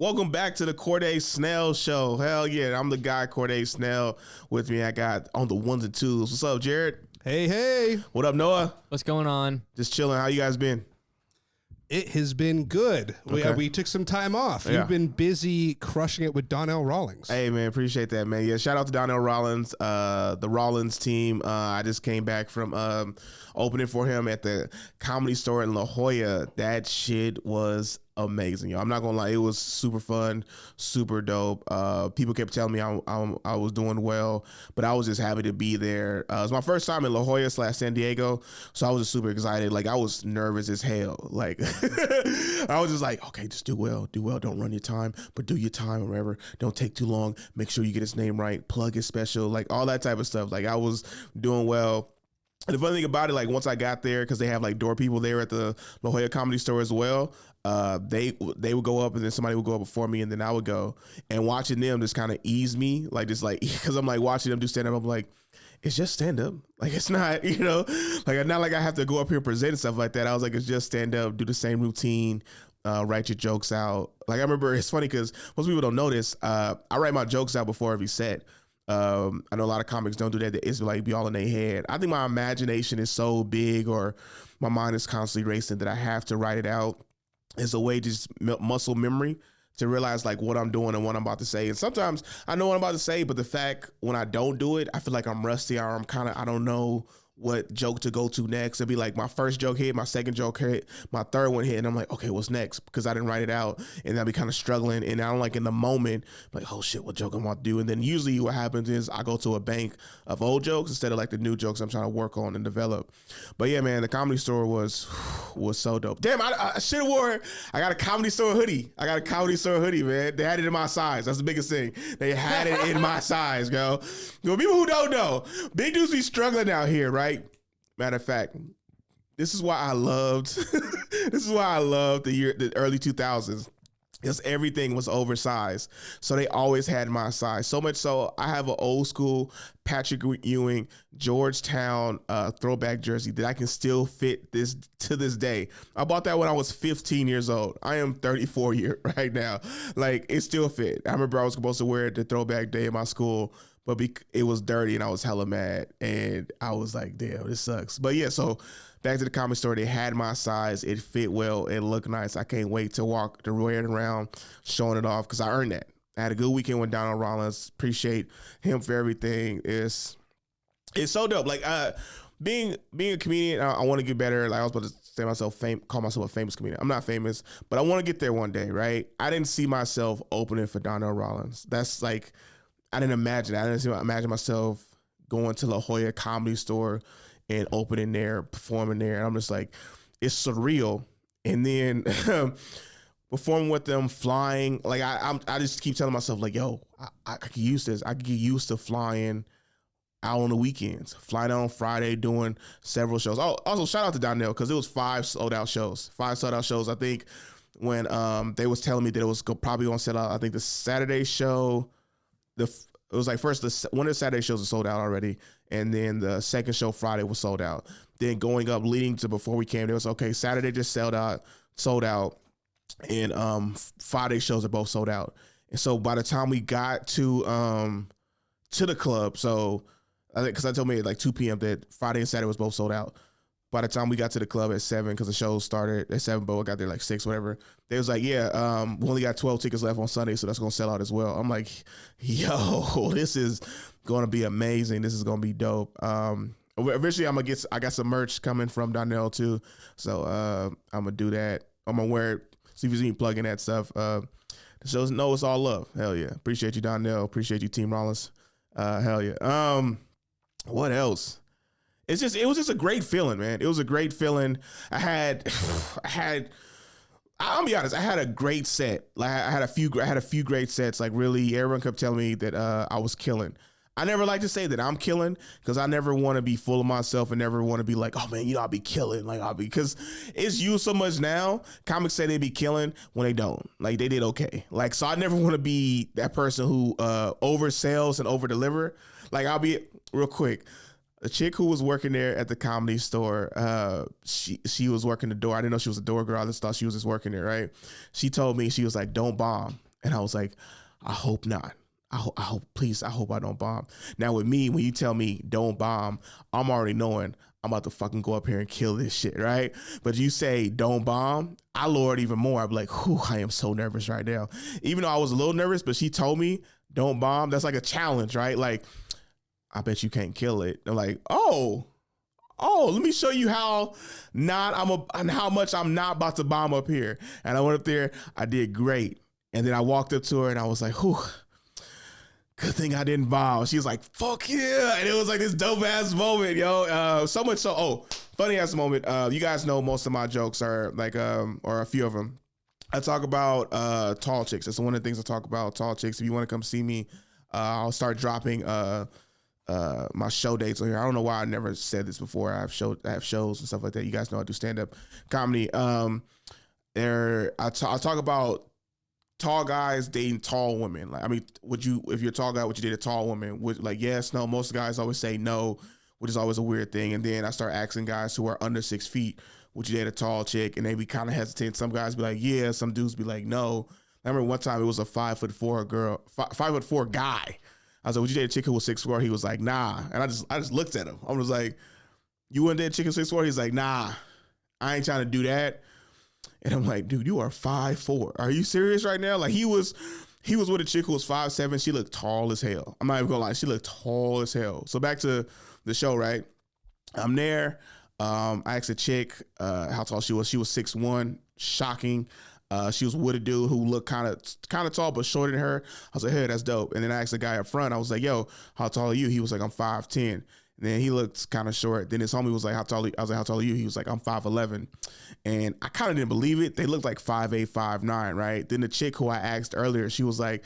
Welcome back to the Corde Snell show. Hell yeah, I'm the guy Corde Snell. With me, I got on the ones and twos. What's up, Jared? Hey. What up, Noah? What's going on? Just chilling. How you guys been? It has been good. Okay. We took some time off. Yeah. You've been busy crushing it with Donell Rawlings. Hey, man, appreciate that, man. Yeah, shout out to Donell Rawlings, the Rawlings team. I just came back from opening for him at the Comedy Store in La Jolla. That shit was amazing, yo. I'm not gonna lie, it was super fun, super dope. People kept telling me I was doing well, but I was just happy to be there. It was my first time in La Jolla / San Diego, so I was just super excited. Like, I was nervous as hell. Like, I was just like, okay, just do well, don't run your time, but do your time or whatever. Don't take too long. Make sure you get his name right. Plug is special, like all that type of stuff. Like, I was doing well. And the funny thing about it, like, once I got there, because they have like door people there at the La Jolla Comedy Store as well, they would go up and then somebody would go up before me and then I would go. And watching them just kind of ease me, like, just like, because I'm like watching them do stand up, I'm like, it's just stand up. Like, it's not, like, not like I have to go up here and present and stuff like that. I was like, it's just stand up, do the same routine, write your jokes out. Like, I remember, it's funny because most people don't know this. I write my jokes out before every set. I know a lot of comics don't do that. It's like be all in their head. I think my imagination is so big, or my mind is constantly racing, that I have to write it out as a way to just muscle memory to realize like what I'm doing and what I'm about to say. And sometimes I know what I'm about to say, but the fact when I don't do it, I feel like I'm rusty, or I don't know what joke to go to next. It'd be like my first joke hit, my second joke hit, my third one hit, and I'm like, okay, what's next? Because I didn't write it out, and I'd be kind of struggling, and I don't, like, in the moment, like, oh shit, what joke I'm about to do? And then usually what happens is I go to a bank of old jokes instead of like the new jokes I'm trying to work on and develop. But yeah, man, the Comedy Store was so dope. Damn, I should have wore, I got a Comedy Store hoodie. Man. They had it in my size. That's the biggest thing. They had it in my size, yo. People who don't know, big dudes be struggling out here, right? Matter of fact, this is why I loved the early 2000s, because everything was oversized. So they always had my size. So much so I have an old school Patrick Ewing Georgetown throwback jersey that I can still fit this to this day. I bought that when I was 15 years old. I am 34 right now. Like, it still fit. I remember I was supposed to wear it the throwback day in my school, but it was dirty and I was hella mad, and I was like, damn, this sucks. But yeah, so back to the Comedy Store, they had my size. It fit well. It looked nice. I can't wait to wear it around, showing it off, because I earned that. I had a good weekend with Donell Rawlings. Appreciate him for everything. It's so dope. Like, being a comedian, I want to get better. Like, I was about to say call myself a famous comedian. I'm not famous, but I want to get there one day, right? I didn't see myself opening for Donell Rawlings. That's like, I didn't imagine that. I didn't imagine myself going to La Jolla Comedy Store and opening there, performing there. And I'm just like, it's surreal. And then performing with them, flying. Like, I just keep telling myself, like, yo, I could use this. I could get used to flying out on the weekends, flying out on Friday, doing several shows. Oh, also shout out to Donell, because it was 5 sold out shows. I think when they was telling me that it was probably going to sell out, I think the Saturday show, it was like first one of the Saturday shows was sold out already, and then the second show Friday was sold out. Then going up, leading to before we came, it was okay. Saturday just sold out, and Friday shows are both sold out. And so by the time we got to the club, so I think, because I told me at like 2 p.m. that Friday and Saturday was both sold out. By the time we got to the club at 7, because the show started at 7, but I got there like 6, whatever. They was like, yeah, we only got 12 tickets left on Sunday, so that's going to sell out as well. I'm like, yo, this is going to be amazing. This is going to be dope. Eventually, I got some merch coming from Donell too. So I'm going to do that. I'm going to wear it, see if you see me plugging that stuff. The shows know it's all love. Hell yeah. Appreciate you, Donell. Appreciate you, Team Rawlings. Hell yeah. What else? It was just a great feeling, man. It was a great feeling. I'll be honest, I had a great set. Like, I had a few great sets. Like, really, everyone kept telling me that I was killing. I never like to say that I'm killing, because I never want to be full of myself and never want to be like, oh man, I'll be killing. Like, because it's used so much now. Comics say they be killing when they don't. Like, they did okay. Like, so I never want to be that person who oversells and over-deliver. Like, I'll be, real quick, a chick who was working there at the Comedy Store, she was working the door. I didn't know she was a door girl. I just thought she was just working there, right? She told me, she was like, don't bomb. And I was like, I hope not. I hope, please, I hope I don't bomb. Now with me, when you tell me don't bomb, I'm already knowing I'm about to fucking go up here and kill this shit, right? But you say don't bomb, I lower it even more. I'd be like, whew, I am so nervous right now. Even though I was a little nervous, but she told me don't bomb. That's like a challenge, right? Like, I bet you can't kill it. I'm like, oh, let me show you how much I'm not about to bomb up here. And I went up there, I did great. And then I walked up to her and I was like, whew, good thing I didn't bomb. She was like, fuck yeah. And it was like this dope ass moment, yo. So much so, funny ass moment. You guys know most of my jokes are like, or a few of them. I talk about tall chicks. That's one of the things I talk about, tall chicks. If you want to come see me, I'll start dropping my show dates on here. I don't know why I never said this before. I have shows and stuff like that. You guys know I do stand-up comedy. I talk about tall guys dating tall women. Like, I mean, if you're a tall guy, would you date a tall woman? Like, yes, no. Most guys always say no, which is always a weird thing. And then I start asking guys who are under 6 feet, would you date a tall chick? And they be kind of hesitant. Some guys be like, yeah. Some dudes be like, no. I remember one time it was a 5'4" guy. I was like, would you date a chick who was 6'4"? He was like, nah. And I just looked at him. I was like, you wouldn't date a chick who 6'4"? He's like, nah, I ain't trying to do that. And I'm like, dude, you are 5'4". Are you serious right now? Like, he was with a chick who was 5'7". She looked tall as hell. I'm not even gonna lie. She looked tall as hell. So back to the show, right? I'm there. I asked a chick how tall she was. She was 6'1", shocking. She was with a dude who looked kind of tall but shorter than her. I was like, hey, that's dope. And then I asked the guy up front. I was like, yo, how tall are you? He was like, I'm 5'10". And then he looked kind of short. Then his homie was like, how tall? I was like, how tall are you? He was like, I'm 5'11". And I kind of didn't believe it. They looked like 5'8", 5'9", right? Then the chick who I asked earlier, she was like,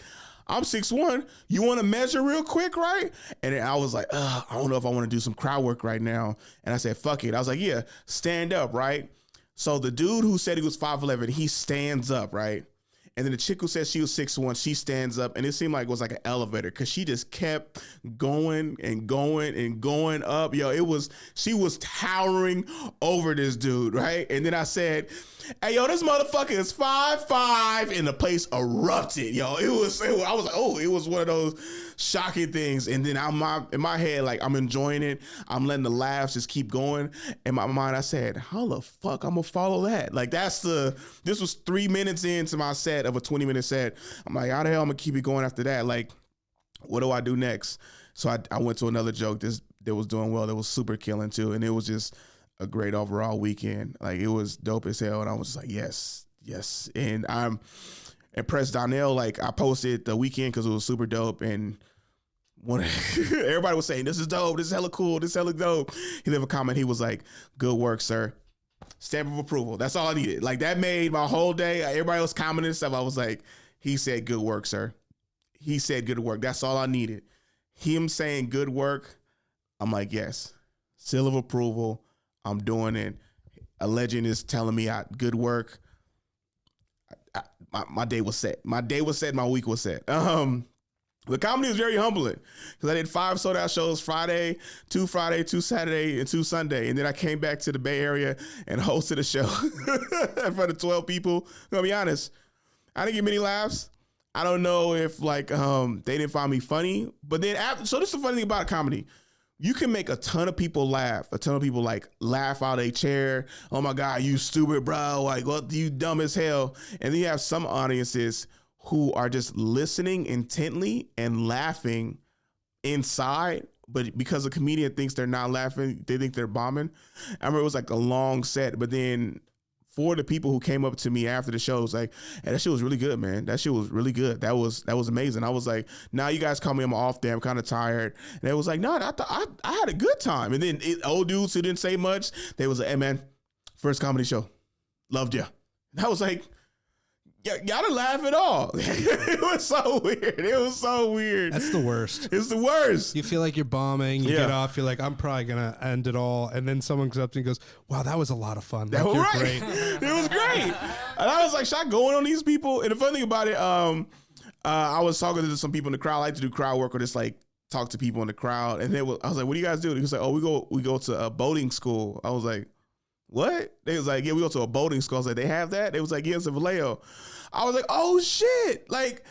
I'm 6'1". You want to measure real quick, right? And then I was like, I don't know if I want to do some crowd work right now. And I said, fuck it. I was like, yeah, stand up, right? So the dude who said he was 5'11", he stands up, right? And then the chick who said she was 6'1", she stands up, and it seemed like it was like an elevator because she just kept going and going and going up. Yo, she was towering over this dude, right? And then I said, hey, yo, this motherfucker is 5'5", and the place erupted. Yo, I was like, oh, it was one of those shocking things. And then in my head, like, I'm enjoying it. I'm letting the laughs just keep going. In my mind, I said, how the fuck I'm gonna follow that? Like, this was 3 minutes into my set of a 20-minute set. I'm like, how the hell I'm gonna keep it going after that? Like, what do I do next? So I went to another joke that was doing well, that was super killing too. And it was just a great overall weekend. Like, it was dope as hell. And I was just like, yes. And I'm impressed. Donell, like, I posted the weekend because it was super dope. And everybody was saying, this is dope. This is hella cool. This is hella dope. He left a comment. He was like, good work, sir. Stamp of approval. That's all I needed. Like, that made my whole day. Everybody was commenting and stuff. I was like, he said, good work, sir. He said, good work. That's all I needed. Him saying good work. I'm like, yes. Seal of approval. I'm doing it. A legend is telling me good work. My day was set. My day was set. My week was set. The comedy was very humbling because I did 5 sold-out shows Friday, 2 Saturday, and 2 Sunday. And then I came back to the Bay Area and hosted a show in front of 12 people. I'm going to be honest, I didn't get many laughs. I don't know if they didn't find me funny. But then so this is the funny thing about comedy. You can make a ton of people laugh. A ton of people like laugh out of their chair. Oh my God, you stupid, bro. Like, what, you dumb as hell. And then you have some audiences who are just listening intently and laughing inside, but because a comedian thinks they're not laughing, they think they're bombing. I remember it was like a long set, but then for the people who came up to me after the show, it was like, hey, that shit was really good, man. That shit was really good. That was amazing. I was like, nah, you guys call me, I'm off day, I'm kind of tired. And they was like, no, I had a good time. And then old dudes who didn't say much, they was like, hey man, first comedy show, loved ya. And I was like, y'all didn't laugh at all. It was so weird. That's the worst. It's the worst. You feel like you're bombing. You get off. You're like, I'm probably going to end it all. And then someone comes up to you and goes, wow, that was a lot of fun. That like, was you're right. great. It was great. And I was like, should I go in on these people? And the funny thing about it, I was talking to some people in the crowd. I like to do crowd work or just like talk to people in the crowd. And then I was like, what do you guys do? He was like, oh, we go to a boating school. I was like, what? They was like, yeah, we go to a boating school. I was like, they have that? They was like, yeah, it's in Vallejo. I was like, oh shit. Like,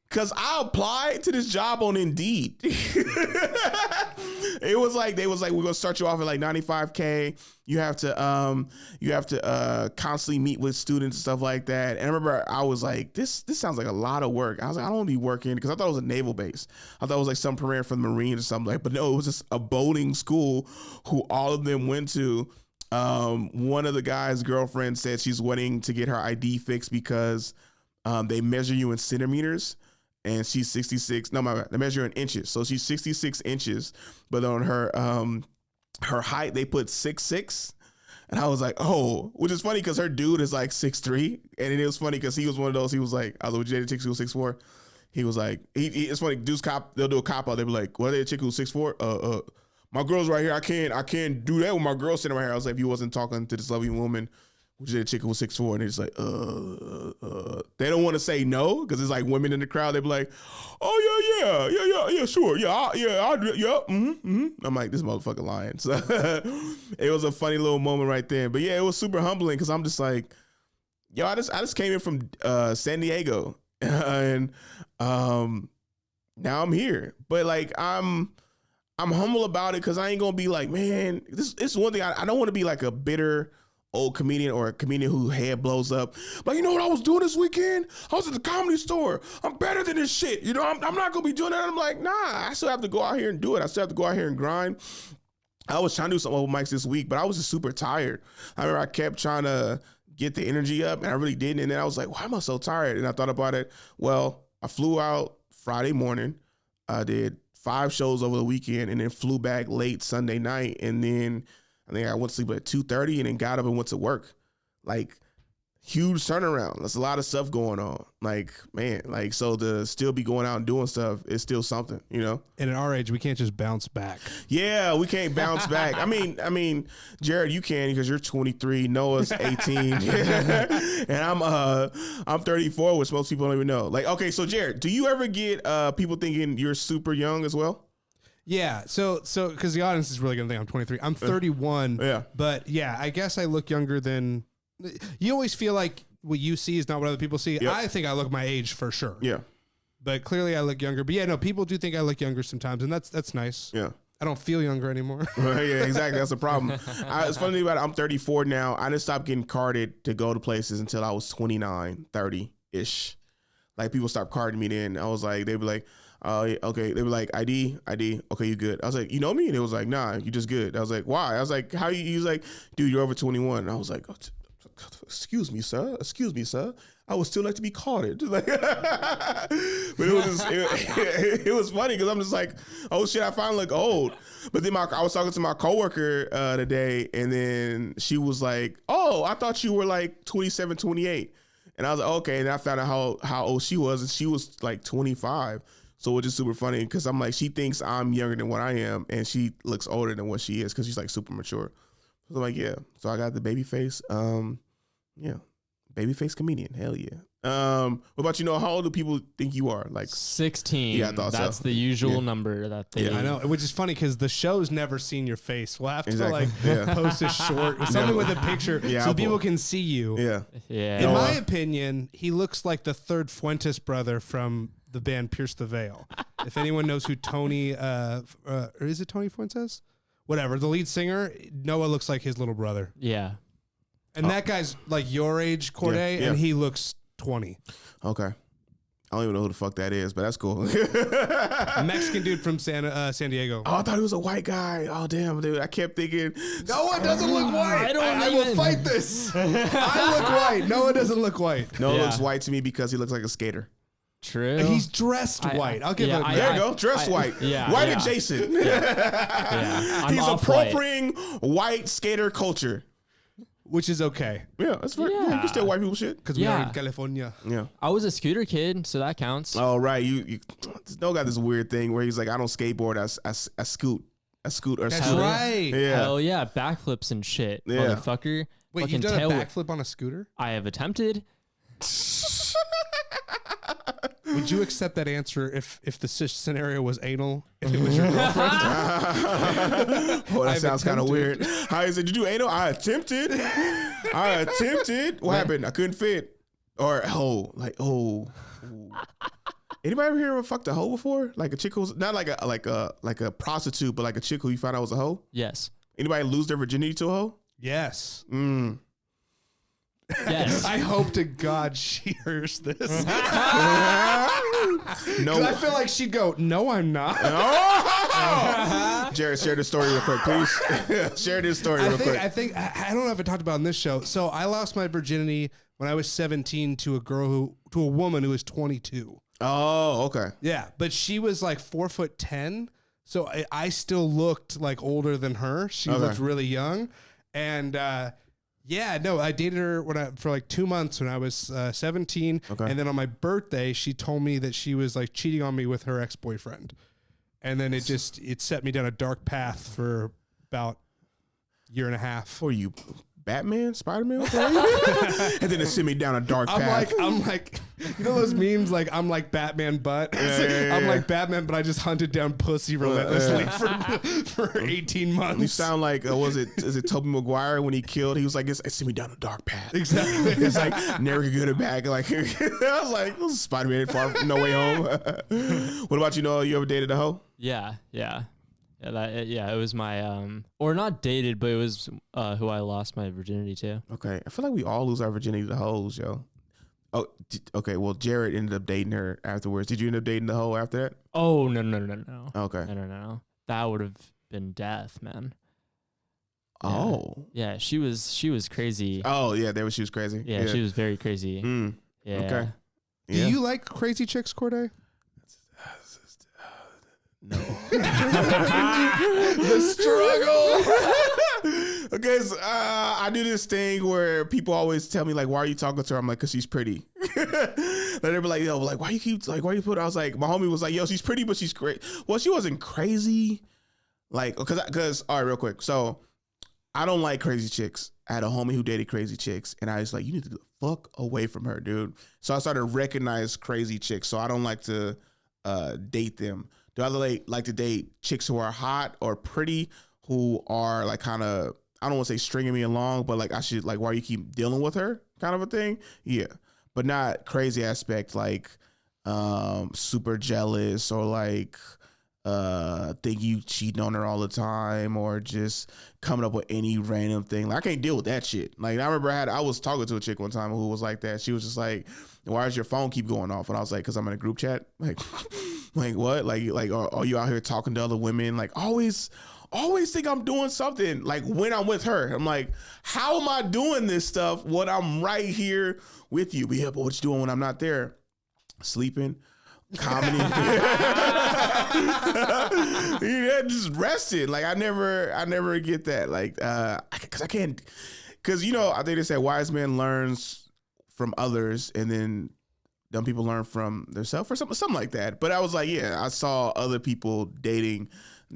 cause I applied to this job on Indeed. It was like, they was like, we're gonna start you off at like $95K. You have to constantly meet with students and stuff like that. And I remember I was like, this sounds like a lot of work. I was like, I don't want to be working, because I thought it was a naval base. I thought it was like some premiere for the Marines or something like, but no, it was just a boating school who all of them went to. One of the guy's girlfriend said she's waiting to get her ID fixed because they measure you in centimeters. And she's 66. No, my bad. They measure in inches. So she's 66 inches, but on her her height they put 6'6". And I was like, oh, which is funny because her dude is like 6'3". And it was funny because he was one of those. He was like, I was with chicks who was 6'4". He was like, it's funny. Dudes they'll do a cop out. They'll be like, what are they a chick who's 6'4"? My girl's right here. I can't do that with my girl sitting right here. I was like, if you wasn't talking to this lovely woman, which is a chick who was 6'4", and they're just like, they don't want to say no because it's like women in the crowd. They be like, oh yeah, sure, I'm like, this motherfucker lying. So it was a funny little moment right there. But yeah, it was super humbling because I'm just like, yo, I just came in from San Diego, and now I'm here. But like, I'm humble about it because I ain't gonna be like, man, this is one thing. I don't want to be like a bitter old comedian or a comedian who head blows up. But you know what I was doing this weekend? I was at the Comedy Store. I'm better than this shit. You know, I'm not gonna be doing that. I'm like, nah, I still have to go out here and do it. I still have to go out here and grind. I was trying to do some open mics this week, but I was just super tired. I remember I kept trying to get the energy up, and I really didn't. And then I was like, why am I so tired? And I thought about it. Well, I flew out Friday morning. I did 5 shows over the weekend, and then flew back late Sunday night, and then I think I went to sleep at 2:30 and then got up and went to work. Like, huge turnaround. There's a lot of stuff going on. Like, man, like, so to still be going out and doing stuff is still something, you know? And at our age, we can't just bounce back. Yeah, we can't bounce back. I mean, Jared, you can because you're 23. Noah's 18. And I'm 34, which most people don't even know. Like, okay, so Jared, do you ever get people thinking you're super young as well? Yeah, so because the audience is really gonna think I'm 23. I'm 31. Yeah, but yeah, I guess I look younger than. You always feel like what you see is not what other people see. Yep. I think I look my age for sure. Yeah, but clearly I look younger. But yeah, no, people do think I look younger sometimes, and that's nice. Yeah, I don't feel younger anymore. Yeah, exactly. That's the problem. It's funny about it. I'm 34 now. I didn't stop getting carded to go to places until I was 29, 30 ish. Like, people stopped carding me then. I was like, they'd be like, okay. They were like, ID. Okay, you good. I was like, you know me? And it was like, nah, you just good. I was like, why? I was like, how you? He was like, dude, you're over 21. And I was like, excuse me, sir. I would still like to be carded. Like, but it was funny because I'm just like, oh shit, I finally look old. But then I was talking to my coworker today, and then she was like, oh, I thought you were like 27, 28. And I was like, okay. And I found out how old she was, and she was like 25. So it's just super funny because I'm like, she thinks I'm younger than what I am, and she looks older than what she is because she's like super mature. So I'm like, yeah. So I got the baby face. Yeah, baby face comedian. Hell yeah. What about, how old do people think you are? Like 16. Yeah, I thought that's so. The usual number that they. Yeah, I know, which is funny because the show's never seen your face. We'll have to post a short or something with a picture so people can see you. Yeah. Yeah. No, In my opinion, he looks like the third Fuentes brother from the band Pierce the Veil. If anyone knows who Tony, or is it Tony Fuentes? Whatever, the lead singer, Noah looks like his little brother. Yeah. And that guy's like your age, Corde, and he looks 20. Okay. I don't even know who the fuck that is, but that's cool. Mexican dude from San Diego. Oh, I thought he was a white guy. Oh, damn, dude. I kept thinking. Noah doesn't look white. I will fight this. I look white. Noah doesn't look white. Noah looks white to me because he looks like a skater. True. He's dressed white. I'll give him that. There you go. Dressed white. Yeah. White adjacent. Yeah. He's appropriating white skater culture. Which is okay. Yeah, that's fair. Yeah, you can still white people shit. Because we are in California. Yeah. I was a scooter kid, so that counts. Oh, right. You Snow got this weird thing where he's like, I don't skateboard, I scoot. I scoot or That's scooter. right. Yeah. Hell yeah. Backflips and shit. Yeah. Motherfucker. Wait, you've done a backflip on a scooter? I have attempted. Would Would you accept that answer if the scenario was anal and it was your girlfriend? Oh, that I've sounds kind of attempted. weird. How is it? Did you anal? I attempted. What happened? I couldn't fit. Or ooh. Anybody ever hear of a fucked a hoe before? Like a chick who's not like a prostitute, but like a chick who you found out was a hoe. Yes. Anybody lose their virginity to a hoe? Yes. Yes. I hope to God she hears this. No. 'Cause I feel like she'd go, no, I'm not. Oh! Jared, share this story real quick, please. Share this story real quick. I don't know if I talked about it on this show. So I lost my virginity when I was 17 to a woman who was 22. Oh, okay. Yeah, but she was like 4'10", so I still looked like older than her. She looked really young, and I dated her for like 2 months when I was 17, and then on my birthday, she told me that she was like cheating on me with her ex-boyfriend, and then it set me down a dark path for about a year and a half. Who are you, Batman, Spider-Man? And then it sent me down a dark path. I'm like, you know those memes like I'm like Batman, but I'm like Batman, but I just hunted down pussy relentlessly for 18 months. You sound like is it Tobey Maguire when he killed? He was like, it sent me down a dark path. Exactly. It's like never could get it back. Like I was like, this is Spider-Man Far No Way Home. What about you, Noah? You ever dated a hoe? Yeah. It was my or not dated, but it was who I lost my virginity to. Okay, I feel like we all lose our virginity to hoes, yo. Oh, okay. Well, Jared ended up dating her afterwards. Did you end up dating the hoe after that? Oh no. Okay. No. That would have been death, man. Yeah. Oh. Yeah, she was crazy. Oh yeah, she was crazy. Yeah, she was very crazy. Yeah. Okay. Do you like crazy chicks, Corde? No. The struggle. Okay, so, I do this thing where people always tell me like, "Why are you talking to her?" I'm like, "Cause she's pretty." Like they be like, "Yo, like why you put?" I was like, my homie was like, "Yo, she's pretty, but she's great." Well, she wasn't crazy, like because all right, real quick. So I don't like crazy chicks. I had a homie who dated crazy chicks, and I was like, "You need to get the fuck away from her, dude." So I started to recognize crazy chicks. So I don't like to date them. Do I like to date chicks who are hot or pretty, who are like kind of, I don't want to say stringing me along, but like I should like, why you keep dealing with her kind of a thing? Yeah. But not crazy aspect like super jealous or like think you cheating on her all the time or just coming up with any random thing. Like I can't deal with that shit. Like I remember I was talking to a chick one time who was like that. She was just like, "Why does your phone keep going off?" And I was like, "Cause I'm in a group chat." Like what? Like are you out here talking to other women? Like always think I'm doing something. Like when I'm with her, I'm like, how am I doing this stuff when I'm right here with you? But yeah, but what you doing when I'm not there? Sleeping. Comedy. Yeah, just rested. Like I never get that. Like cause I can't, cause you know, I think they said wise man learns from others and then dumb people learn from themselves or something like that. But I was like, yeah, I saw other people dating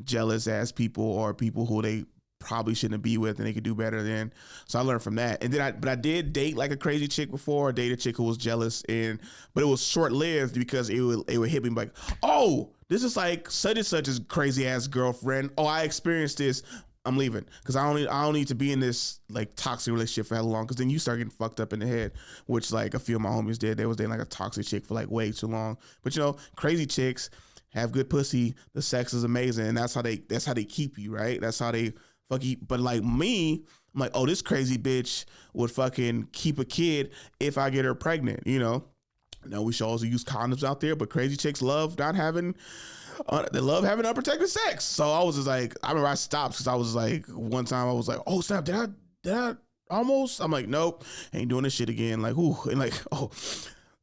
jealous ass people or people who they probably shouldn't be with and they could do better than. So I learned from that. And then I did date like a crazy chick before. I dated a chick who was jealous but it was short lived because it would hit me like, oh, this is like such and such's crazy ass girlfriend. Oh, I experienced this. I'm leaving because I don't need to be in this like toxic relationship for hella long. Because then you start getting fucked up in the head, which like a few of my homies did. They was dating like a toxic chick for like way too long. But you know, crazy chicks have good pussy. The sex is amazing, and that's how they keep you, right? That's how they fuck you. But like me, I'm like, oh, this crazy bitch would fucking keep a kid if I get her pregnant. You know, we should also use condoms out there, but crazy chicks love not having. They love having unprotected sex. So I was just like, I remember I stopped because I was like, one time I was like, oh snap, did I almost? I'm like, nope, ain't doing this shit again. Like, ooh, and like, oh,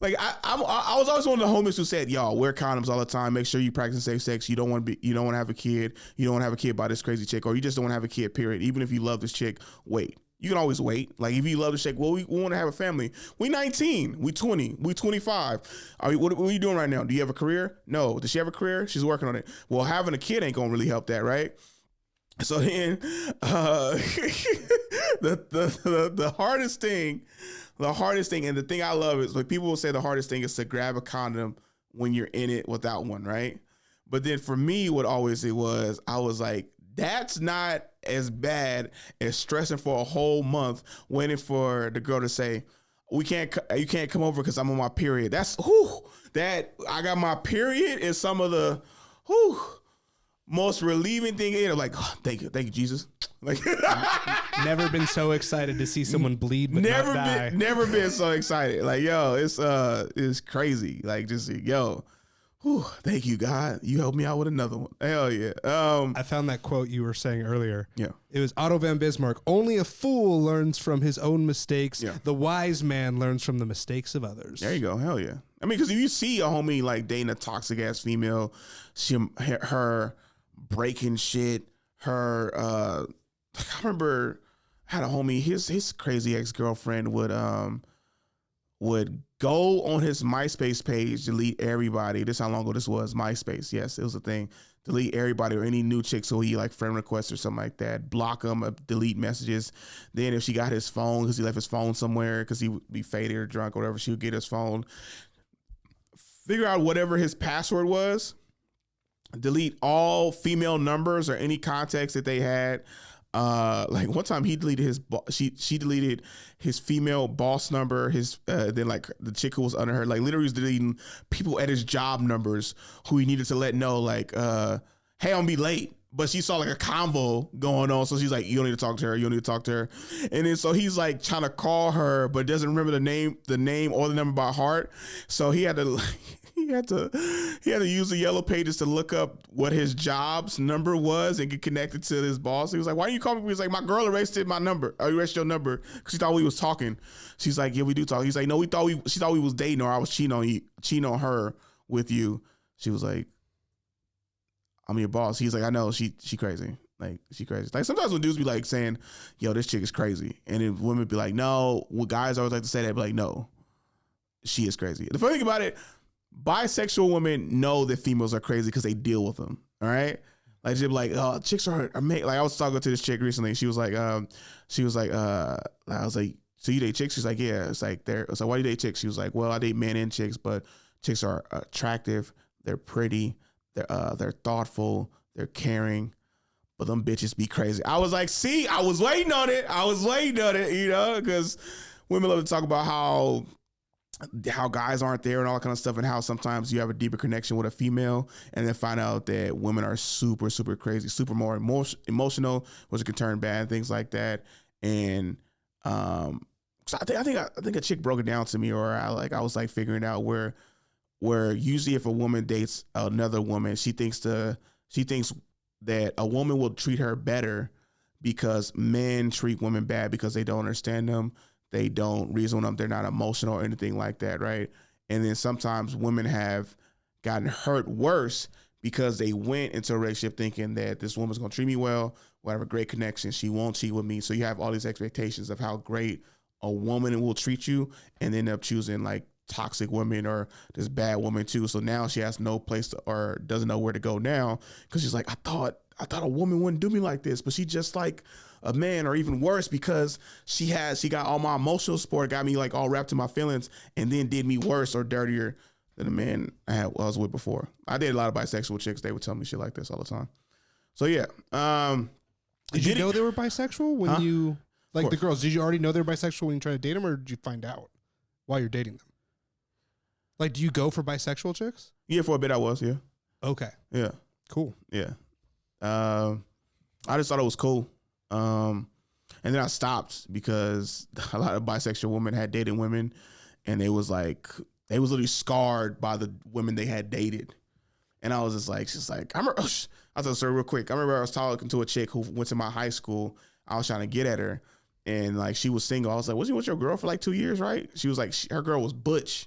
like I was always one of the homies who said, y'all wear condoms all the time. Make sure you practice safe sex. You don't want to have a kid. You don't want to have a kid by this crazy chick, or you just don't want to have a kid. Period. Even if you love this chick, wait. You can always wait. Like if you love the chick, well, we want to have a family. We 19, we 20, we 25. What are you doing right now? Do you have a career? No. Does she have a career? She's working on it. Well, having a kid ain't gonna really help that, right? So then, the hardest thing, and the thing I love is like people will say the hardest thing is to grab a condom when you're in it without one, right? But then for me, what always it was, I was like, that's not as bad as stressing for a whole month waiting for the girl to say, you can't come over because I'm on my period. That's that I got my period is some of the most relieving thing in it. Like, oh, thank you, Jesus. Like, Never been so excited to see someone bleed, but not die. Never been so excited. Like, yo, it's crazy. Like, just yo. Whew, thank you, God. You helped me out with another one. Hell yeah. I found that quote you were saying earlier. Yeah. It was Otto von Bismarck. Only a fool learns from his own mistakes. Yeah. The wise man learns from the mistakes of others. There you go. Hell yeah. I mean, because if you see a homie like dating a toxic ass female, her breaking shit, her, I remember I had a homie, his crazy ex-girlfriend would go on his MySpace page, delete everybody. This is how long ago this was. MySpace, yes, it was a thing. Delete everybody or any new chicks who he like friend requests or something like that. Block them, delete messages. Then if she got his phone, because he left his phone somewhere, because he would be faded or drunk or whatever, she would get his phone. Figure out whatever his password was. Delete all female numbers or any contacts that they had. Like one time he deleted she deleted his female boss number, then like the chick who was under her, like literally was deleting people at his job numbers who he needed to let know, like, hey, I'm gonna be late. But she saw like a convo going on, so she's like, you don't need to talk to her, you don't need to talk to her. And then so he's like trying to call her, but doesn't remember the name or the number by heart. So he had to he had to use the yellow pages to look up what his job's number was and get connected to his boss. He was like, why are you calling me? He was like, my girl erased my number. Or erased your number because she thought we was talking. She's like, yeah, we do talk. He's like, no, she thought we was dating or I was cheating on her with you. She was like, I'm your boss. He's like, I know, she crazy. Like, she crazy. Like, sometimes when dudes be like saying, yo, this chick is crazy. And then women be like, no. Well, guys always like to say that, be like, no, she is crazy. The funny thing about it, bisexual women know that females are crazy because they deal with them. All right. Like, they'll be like, oh, chicks are like, I was talking to this chick recently. She was like, I was like, so you date chicks? She's like, yeah. It's like, why do you date chicks? She was like, well, I date men and chicks, but chicks are attractive. They're pretty. They're thoughtful, they're caring, but them bitches be crazy. I was like, see, I was waiting on it, you know, because women love to talk about how guys aren't there and all that kind of stuff, and how sometimes you have a deeper connection with a female, and then find out that women are super, super crazy, super more emotional, which can turn bad, things like that. And so I think a chick broke it down to me, or I was like figuring out where usually if a woman dates another woman, she thinks that a woman will treat her better because men treat women bad because they don't understand them, they don't reason with them, they're not emotional or anything like that, right? And then sometimes women have gotten hurt worse because they went into a relationship thinking that this woman's gonna treat me well, we'll have a great connection, she won't cheat with me. So you have all these expectations of how great a woman will treat you, and end up choosing like toxic women or this bad woman too. So now she has no place to, or doesn't know where to go now, because she's like, I thought a woman wouldn't do me like this, but she just like a man, or even worse, because she got all my emotional support, got me like all wrapped in my feelings, and then did me worse or dirtier than the man I was with before. I dated a lot of bisexual chicks. They would tell me shit like this all the time. So yeah. Did you know they were bisexual when you like the girls? Did you already know they were bisexual when you tried to date them, or did you find out while you're dating them? Like, do you go for bisexual chicks? Yeah, for a bit I was, yeah. Okay. Yeah. Cool. Yeah. I just thought it was cool. And then I stopped because a lot of bisexual women had dated women, and they was literally scarred by the women they had dated. And I was just like, I remember, I'll tell the story real quick. I remember I was talking to a chick who went to my high school. I was trying to get at her, and like, she was single. I was like, wasn't you with your girl for like 2 years, right? She was like, her girl was butch.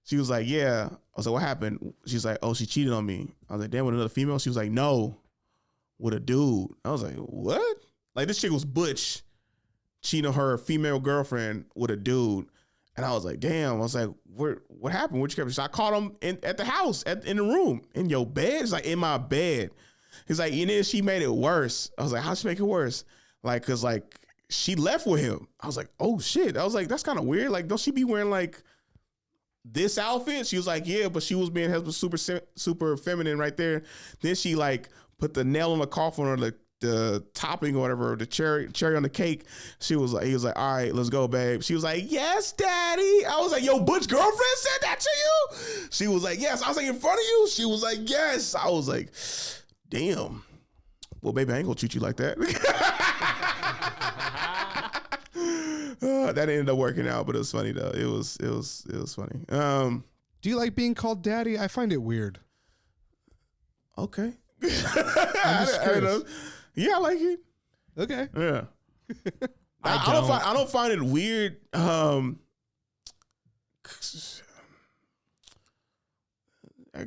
She was like, yeah. I was like, what happened? She's like, oh, she cheated on me. I was like, damn, with another female? She was like, no, with a dude. I was like, what? Like, this chick was butch, cheating on her female girlfriend with a dude. And I was like, damn. I was like, what happened? What you kept? I caught him at the house, in the room, in your bed. It's like, in my bed. He's like, and then she made it worse. I was like, how'd she make it worse? Like, cause like, she left with him. I was like, oh shit. I was like, that's kind of weird. Like, don't she be wearing like this outfit? She was like, yeah, but she was being super feminine right there. Then she like put the nail on the coffin or the topping or whatever, the cherry on the cake. He was like, all right, let's go, babe. She was like, yes, daddy. I was like, yo, Butch girlfriend said that to you? She was like, yes. I was like, in front of you? She was like, yes. I was like, damn. Well, baby, I ain't gonna treat you like that. That ended up working out, but it was funny though. It was funny. Do you like being called daddy? I find it weird. Okay. I'm just I don't curious. know. Yeah, I like it. Okay. Yeah. I don't find it weird.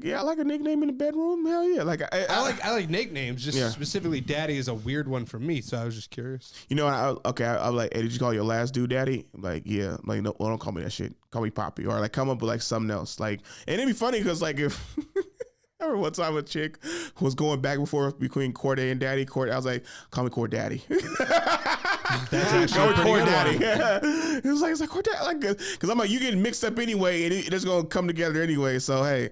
Yeah, I like a nickname in the bedroom. Hell yeah. Like I like nicknames. Just Yeah. specifically, daddy is a weird one for me. So I was just curious. You know, I'm like, hey, did you call your last dude daddy? I'm like, yeah. I'm like, no, well, don't call me that shit. Call me Poppy. Or like come up with like something else. Like, and it'd be funny because like if I remember one time a chick was going back and forth between Corde and Daddy. I was like, call me Cord Daddy. That's actually Call me Cord pretty Daddy. good. It was like Cord Daddy. Like, because I'm like, you getting mixed up anyway, and it's gonna come together anyway. So hey,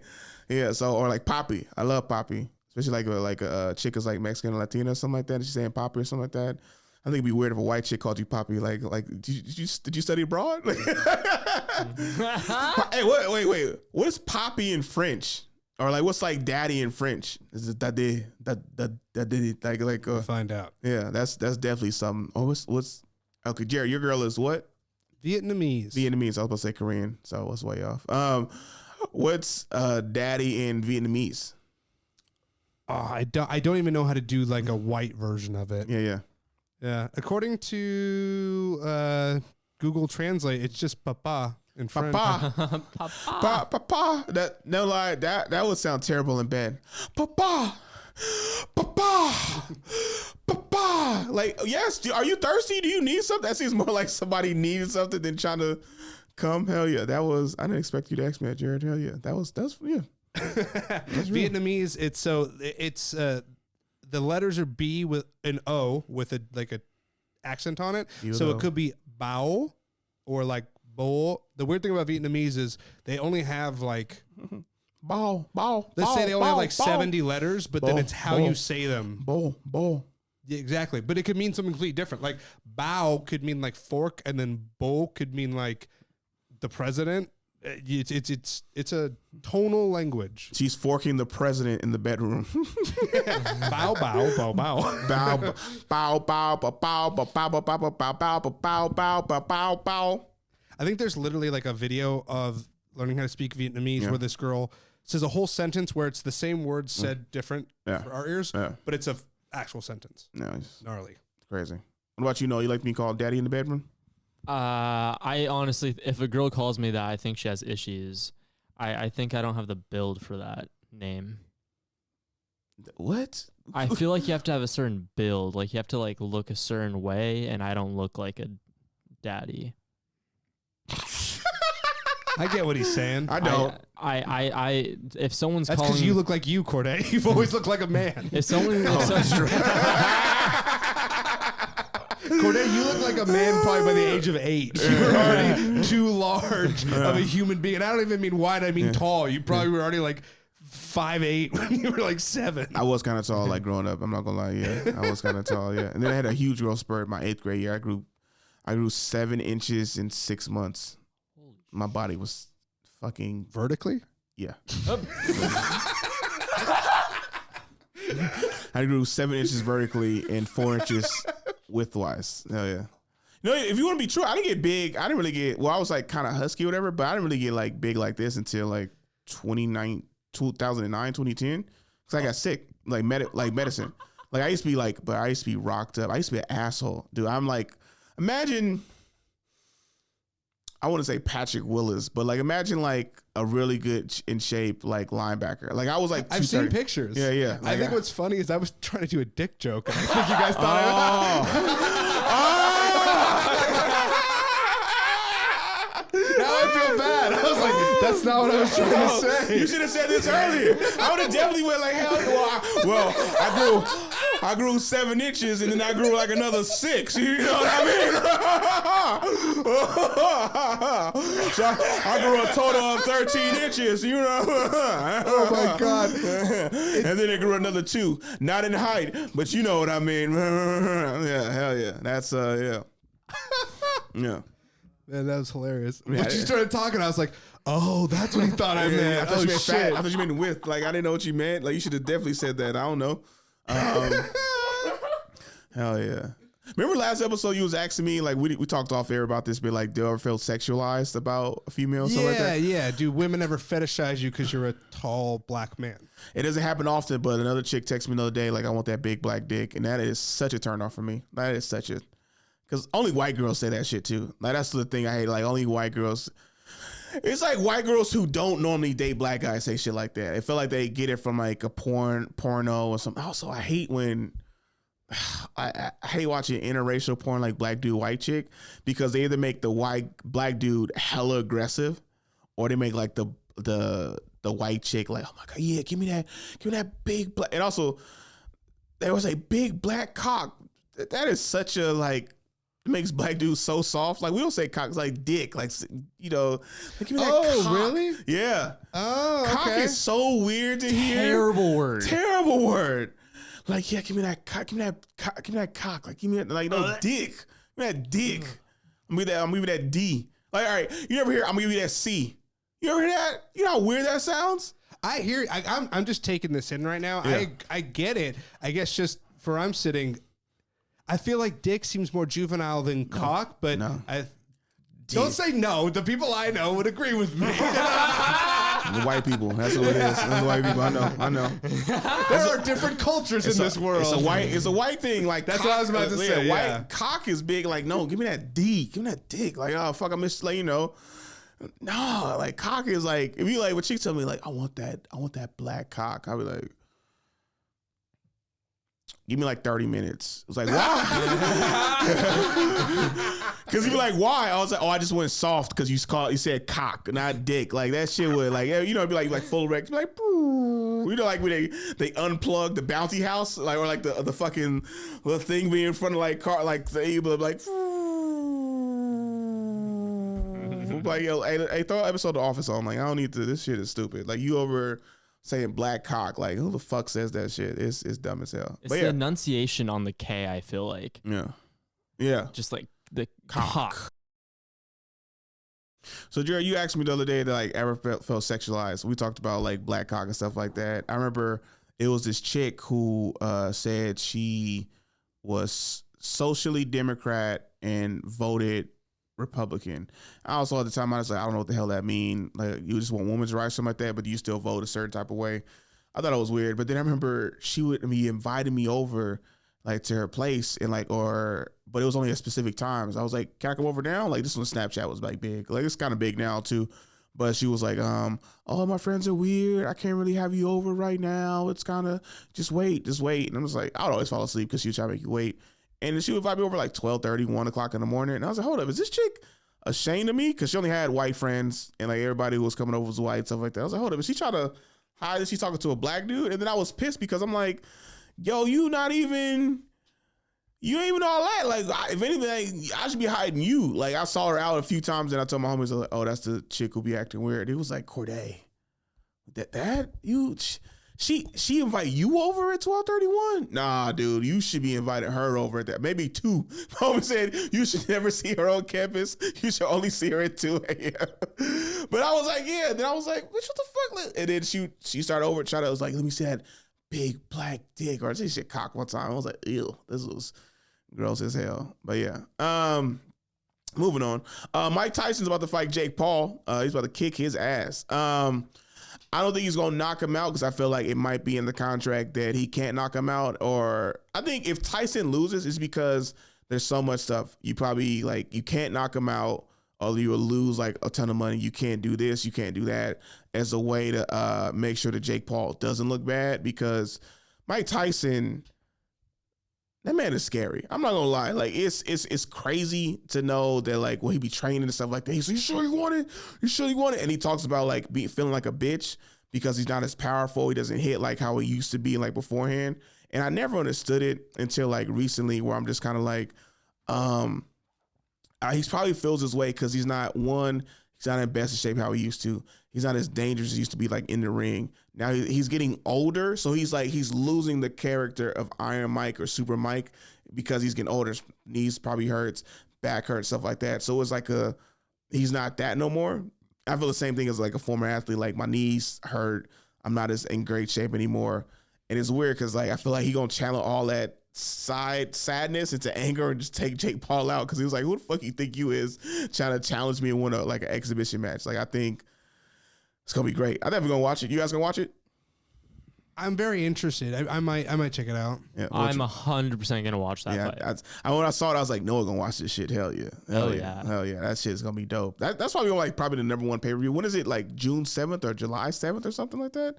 yeah. So or like Poppy. I love Poppy, especially like a chick is like Mexican or Latina or something like that. And she's saying Poppy or something like that. I think it'd be weird if a white chick called you Poppy. Like did you study abroad? Hey, wait. What is Poppy in French? Or like, what's like daddy in French? Is it daddy? Like We'll find out. yeah, that's definitely something. Oh, what's okay, Jared, your girl is what? Vietnamese. Vietnamese. I was about to say Korean, so I was way off. What's daddy in Vietnamese? Oh, I don't even know how to do like a white version of it. Yeah. Yeah. According to Google Translate, it's just papa in French. Papa. Papa. That no lie, that would sound terrible in bed. Papa. Like, yes, are you thirsty? Do you need something? That seems more like somebody needing something than trying to come. Hell yeah. I didn't expect you to ask me that, Jared. Hell yeah. That's yeah. Vietnamese, it's the letters are B with an O with a accent on it. So it could be bao or like bo. The weird thing about Vietnamese is they only have like Bao. let's say they only have like 70 letters, but then it's how you say them. Bo. Yeah, exactly. But it could mean something completely different. Like bao could mean like fork, and then bo could mean like the president. It's a tonal language. She's forking the president in the bedroom. Bow. Bow. I think there's literally like a video of learning how to speak Vietnamese where this girl says a whole sentence where it's the same words said different for our ears, but it's a actual sentence. No, it's Gnarly. crazy. What about you? Know you like being called daddy in the bedroom? I honestly, if a girl calls me that, I think she has issues. I think I don't have the build for that name. What? I feel like you have to have a certain build. Like you have to like look a certain way, and I don't look like a daddy. I get what he's saying. I don't. I if someone's That's calling, because you look like you, Corde. You've always looked like a man. if someone, Corde, you look like a man probably by the age of 8. You were already too large of a human being. And I don't even mean wide, I mean tall. You probably were already like 5'8" when you were like 7. I was kind of tall, like growing up. I'm not gonna lie. Yeah, I was kind of tall. Yeah, and then I had a huge growth spurt my 8th grade year. I grew 7 inches in 6 months. My body was fucking Vertically? yeah. I grew 7 inches vertically and 4 inches widthwise. Hell yeah. You know, if you want to be true, I didn't get big. I didn't really get, well, I was like kind of husky or whatever, but I didn't really get like big like this until like 2009, 2010. Because I got sick, like medicine. Like I used to be rocked up. I used to be an asshole. Dude, I'm like, imagine, I want to say Patrick Willis, but like imagine like a really good in shape like linebacker. Like I was like I've seen pictures. Yeah. I think what's funny is I was trying to do a dick joke. And I think you guys thought Now I feel bad. I was like, that's not what I was trying to say. You should have said this earlier. I would have definitely went like hell. Well, I grew. I grew 7 inches and then I grew like another 6. You know what I mean? So I grew a total of 13 inches. You know? Oh my God! And then it grew another 2. Not in height, but you know what I mean? Yeah, hell yeah. That's yeah. Yeah. Man, that was hilarious. Yeah, When you started talking, I was like, "Oh, that's what he thought I meant." I thought Oh you meant shit! fat. I thought you meant width. Like I didn't know what you meant. Like you should have definitely said that. I don't know. Hell yeah. Remember last episode you was asking me, like we talked off air about this, but like, do you ever feel sexualized about a female? Yeah, Something like that? yeah. Do women ever fetishize you because you're a tall black man? It doesn't happen often, but another chick texted me the other day, like, I want that big black dick. And that is such a turn off for me. That is such a, because only white girls say that shit too. Like, that's the thing I hate. Like, only white girls. It's like white girls who don't normally date black guys say shit like that. It feel like they get it from like a porno or something. Also, I hate when, I hate watching interracial porn like black dude, white chick, because they either make the black dude hella aggressive or they make like the white chick like, oh my God, yeah, give me that big black. And also they always say big black cock. That is such a like, it makes black dudes so soft. Like we don't say cock, it's like dick, like, you know, like, give me that cock. Really? Yeah. Oh, okay. Cock is so weird to hear. Terrible word. Like, yeah, give me that cock, give me that cock. Like, give me that, like, no, dick. Give me that dick. I'm gonna give you that D. Like, all right, you never hear, I'm gonna give you that C. You ever hear that? You know how weird that sounds? I hear. I'm just taking this in right now. Yeah. I get it. I guess just for where I'm sitting, I feel like dick seems more juvenile than cock, but No. don't say no. The people I know would agree with me. The white people. That's what it is. That's the white people. I know. There are different cultures in this world. It's a white thing. Like That's cock, what I was about to say, White yeah. cock is big. Like, no, give me that D. Give me that dick. Like, oh fuck, I miss, like, you know. No, like cock is like, if you like, when she tell me like, I want that black cock, I'll be like, give me like 30 minutes. It was like, why? Because you be like, why? I was like, oh, I just went soft because you said cock, not dick. Like that shit would like, you know, it'd be like full erect, like, you know, like when they unplug the bounty house, like, or like the fucking little thing being in front of like car, like they like, like, yo, hey, throw an episode of The Office on. Like, I don't need to. This shit is stupid. Like, you over saying black cock. Like, who the fuck says that shit? It's dumb as hell. It's but the yeah. enunciation on the K, I feel like. Yeah. Just like the cock. So, Jared, you asked me the other day that like ever felt sexualized. We talked about like black cock and stuff like that. I remember it was this chick who said she was socially Democrat and voted Republican. I also at the time I was like, I don't know what the hell that mean. Like, you just want women's rights, something like that, but you still vote a certain type of way. I thought it was weird. But then I remember she would be inviting me over like to her place and like, but it was only at specific times. I was like, can I come over now? Like, this one Snapchat was like big. Like, it's kind of big now too. But she was like, oh, my friends are weird. I can't really have you over right now. It's kind of, just wait. And I was like, I would always fall asleep because she was trying to make you wait. And then she would invite me over like 12:30, 1 o'clock in the morning. And I was like, hold up, is this chick ashamed of me? Because she only had white friends and like everybody who was coming over was white, stuff like that. I was like, hold up, is she trying to hide that she's talking to a black dude? And then I was pissed because I'm like, yo, you ain't even all that. Like, if anything, I should be hiding you. Like, I saw her out a few times and I told my homies, like, oh, that's the chick who be acting weird. It was like, Corde, She invite you over at 12:31? Nah, dude, you should be inviting her over at that. Maybe 2. Homie said you should never see her on campus. You should only see her at 2 a.m. But I was like, yeah. Then I was like, what the fuck? And then she started over trying to, I was like, let me see that big black dick. Or she said cock one time. I was like, ew, this was gross as hell. But yeah. Moving on. Mike Tyson's about to fight Jake Paul. He's about to kick his ass. I don't think he's going to knock him out because I feel like it might be in the contract that he can't knock him out. Or I think if Tyson loses, it's because there's so much stuff. You probably like, you can't knock him out or you will lose like a ton of money. You can't do this. You can't do that as a way to make sure that Jake Paul doesn't look bad, because Mike Tyson, that man is scary. I'm not gonna lie. Like, it's crazy to know that like, he be training and stuff like that. He's like, you sure you want it? You sure you want it? And he talks about like feeling like a bitch because he's not as powerful. He doesn't hit like how he used to be like beforehand. And I never understood it until like recently, where I'm just kind of like, he probably feels his way because he's not in best shape how he used to. He's not as dangerous as he used to be like in the ring. Now he's getting older, so he's losing the character of Iron Mike or Super Mike because he's getting older. His knees probably hurts, back hurts, stuff like that. So it's like he's not that no more. I feel the same thing as like a former athlete. Like my knees hurt. I'm not as in great shape anymore. And it's weird because like I feel like he gonna channel all that sadness into anger and just take Jake Paul out because he was like, who the fuck you think you is trying to challenge me and win like an exhibition match? Like I think it's gonna be great. I'm never gonna watch it. You guys gonna watch it? I'm very interested. I might check it out. Yeah, I'm 100% gonna watch that fight. When I saw it, I was like, Noah gonna watch this shit. Hell yeah. Hell yeah. That shit's gonna be dope. That's probably like probably the number one pay-per-view. When is it? Like June 7th or July 7th or something like that?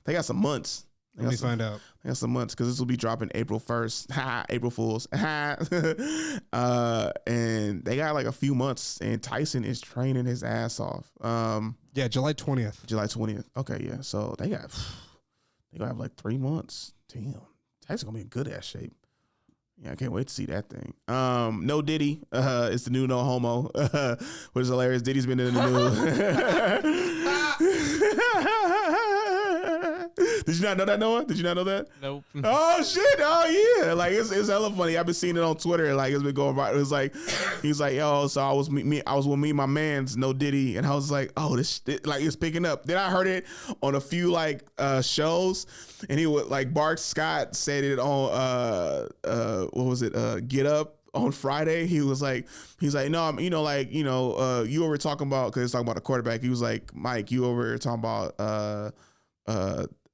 They got some months. Let me find out. They got some months because this will be dropping April 1st. Ha, April Fools. Ha. And they got like a few months, and Tyson is training his ass off. Yeah, July 20th. July 20th. Okay, yeah. So they gonna have like 3 months. Damn, Tyson gonna be in good ass shape. Yeah, I can't wait to see that thing. No Diddy. It's the new No Homo. Which is hilarious. Diddy's been in the news. Did you not know that, Noah? Did you not know that? Nope. Oh shit! Oh yeah! Like it's hella funny. I've been seeing it on Twitter. Like it's been going right. It was like he's like, yo. So I was with me and my man's No Diddy, and I was like, oh, this like it's picking up. Then I heard it on a few like shows, and he would like Bart Scott said it on what was it? Get Up. On Friday, he's like, no, you over talking about, because he's talking about the quarterback. He was like, Mike, you over talking about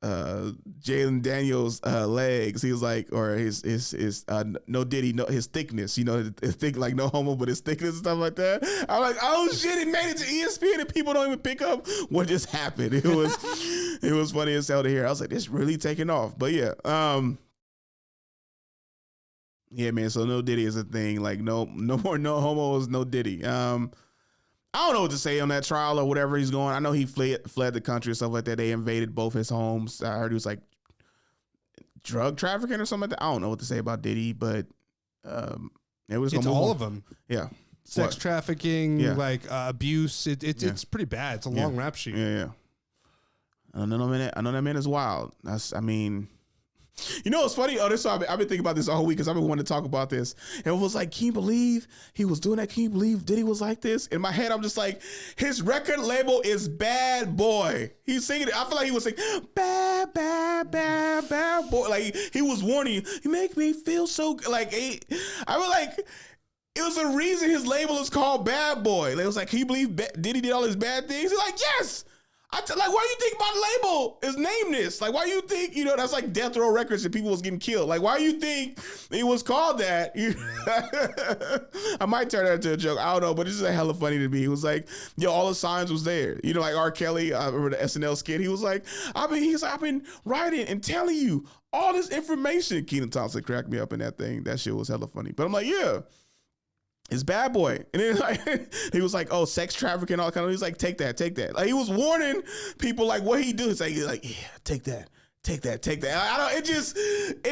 Jalen Daniels' legs. He was like, or his No Diddy, no, his thickness, his thick, like No Homo, but his thickness and stuff like that. I'm like, oh shit, it made it to ESPN and people don't even pick up what just happened. It was funny as hell to hear. I was like, this really taking off. But yeah, yeah, man. So No Diddy is a thing. Like no more No Homos, No Diddy. I don't know what to say on that trial or whatever he's going. I know he fled the country and stuff like that. They invaded both his homes. I heard he was like drug trafficking or something like that. I don't know what to say about Diddy, but it's all of them. Yeah, sex trafficking, like abuse. It's pretty bad. It's a long rap sheet. Yeah. I know that man is wild. You know what's funny? I've been thinking about this all week because I've been wanting to talk about this. And it was like, can you believe he was doing that? Can you believe Diddy was like this? In my head, I'm just like, his record label is Bad Boy. He's singing it. I feel like he was saying, bad, bad, bad, bad boy. Like he was warning you, you make me feel so good. Like, I was like, it was a reason his label is called Bad Boy. Like, it was like, can you believe Diddy did all his bad things? He's like, yes. Like, why do you think my label is named this? Like, why do you think, that's like Death Row Records and people was getting killed? Like, why do you think it was called that? I might turn that into a joke. I don't know, but it's just hella funny to me. He was like, all the signs was there. Like R. Kelly, I remember the SNL skit. He was like, I've been writing and telling you all this information. Kenan Thompson cracked me up in that thing. That shit was hella funny. But I'm like, yeah. It's Bad Boy. And then like he was like, oh, sex trafficking, all kind of. He's like, take that. Like he was warning people like what he do. It's like, yeah, take that. It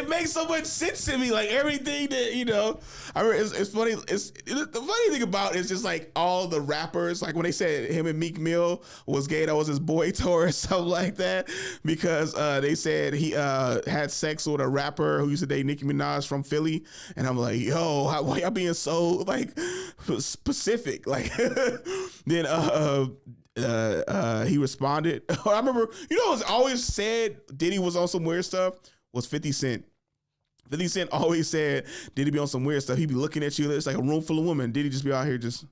makes so much sense to me. Like everything that, I remember it's funny. The funny thing about it is just like all the rappers, like when they said him and Meek Mill was gay, that was his boy tour or something like that, because they said he had sex with a rapper who used to date Nicki Minaj from Philly. And I'm like, yo, why y'all being so like specific? Like then he responded. I remember, what's always said Diddy was on some weird stuff was 50 Cent. 50 Cent always said Diddy be on some weird stuff. He'd be looking at you. It's like a room full of women. Diddy just be out here just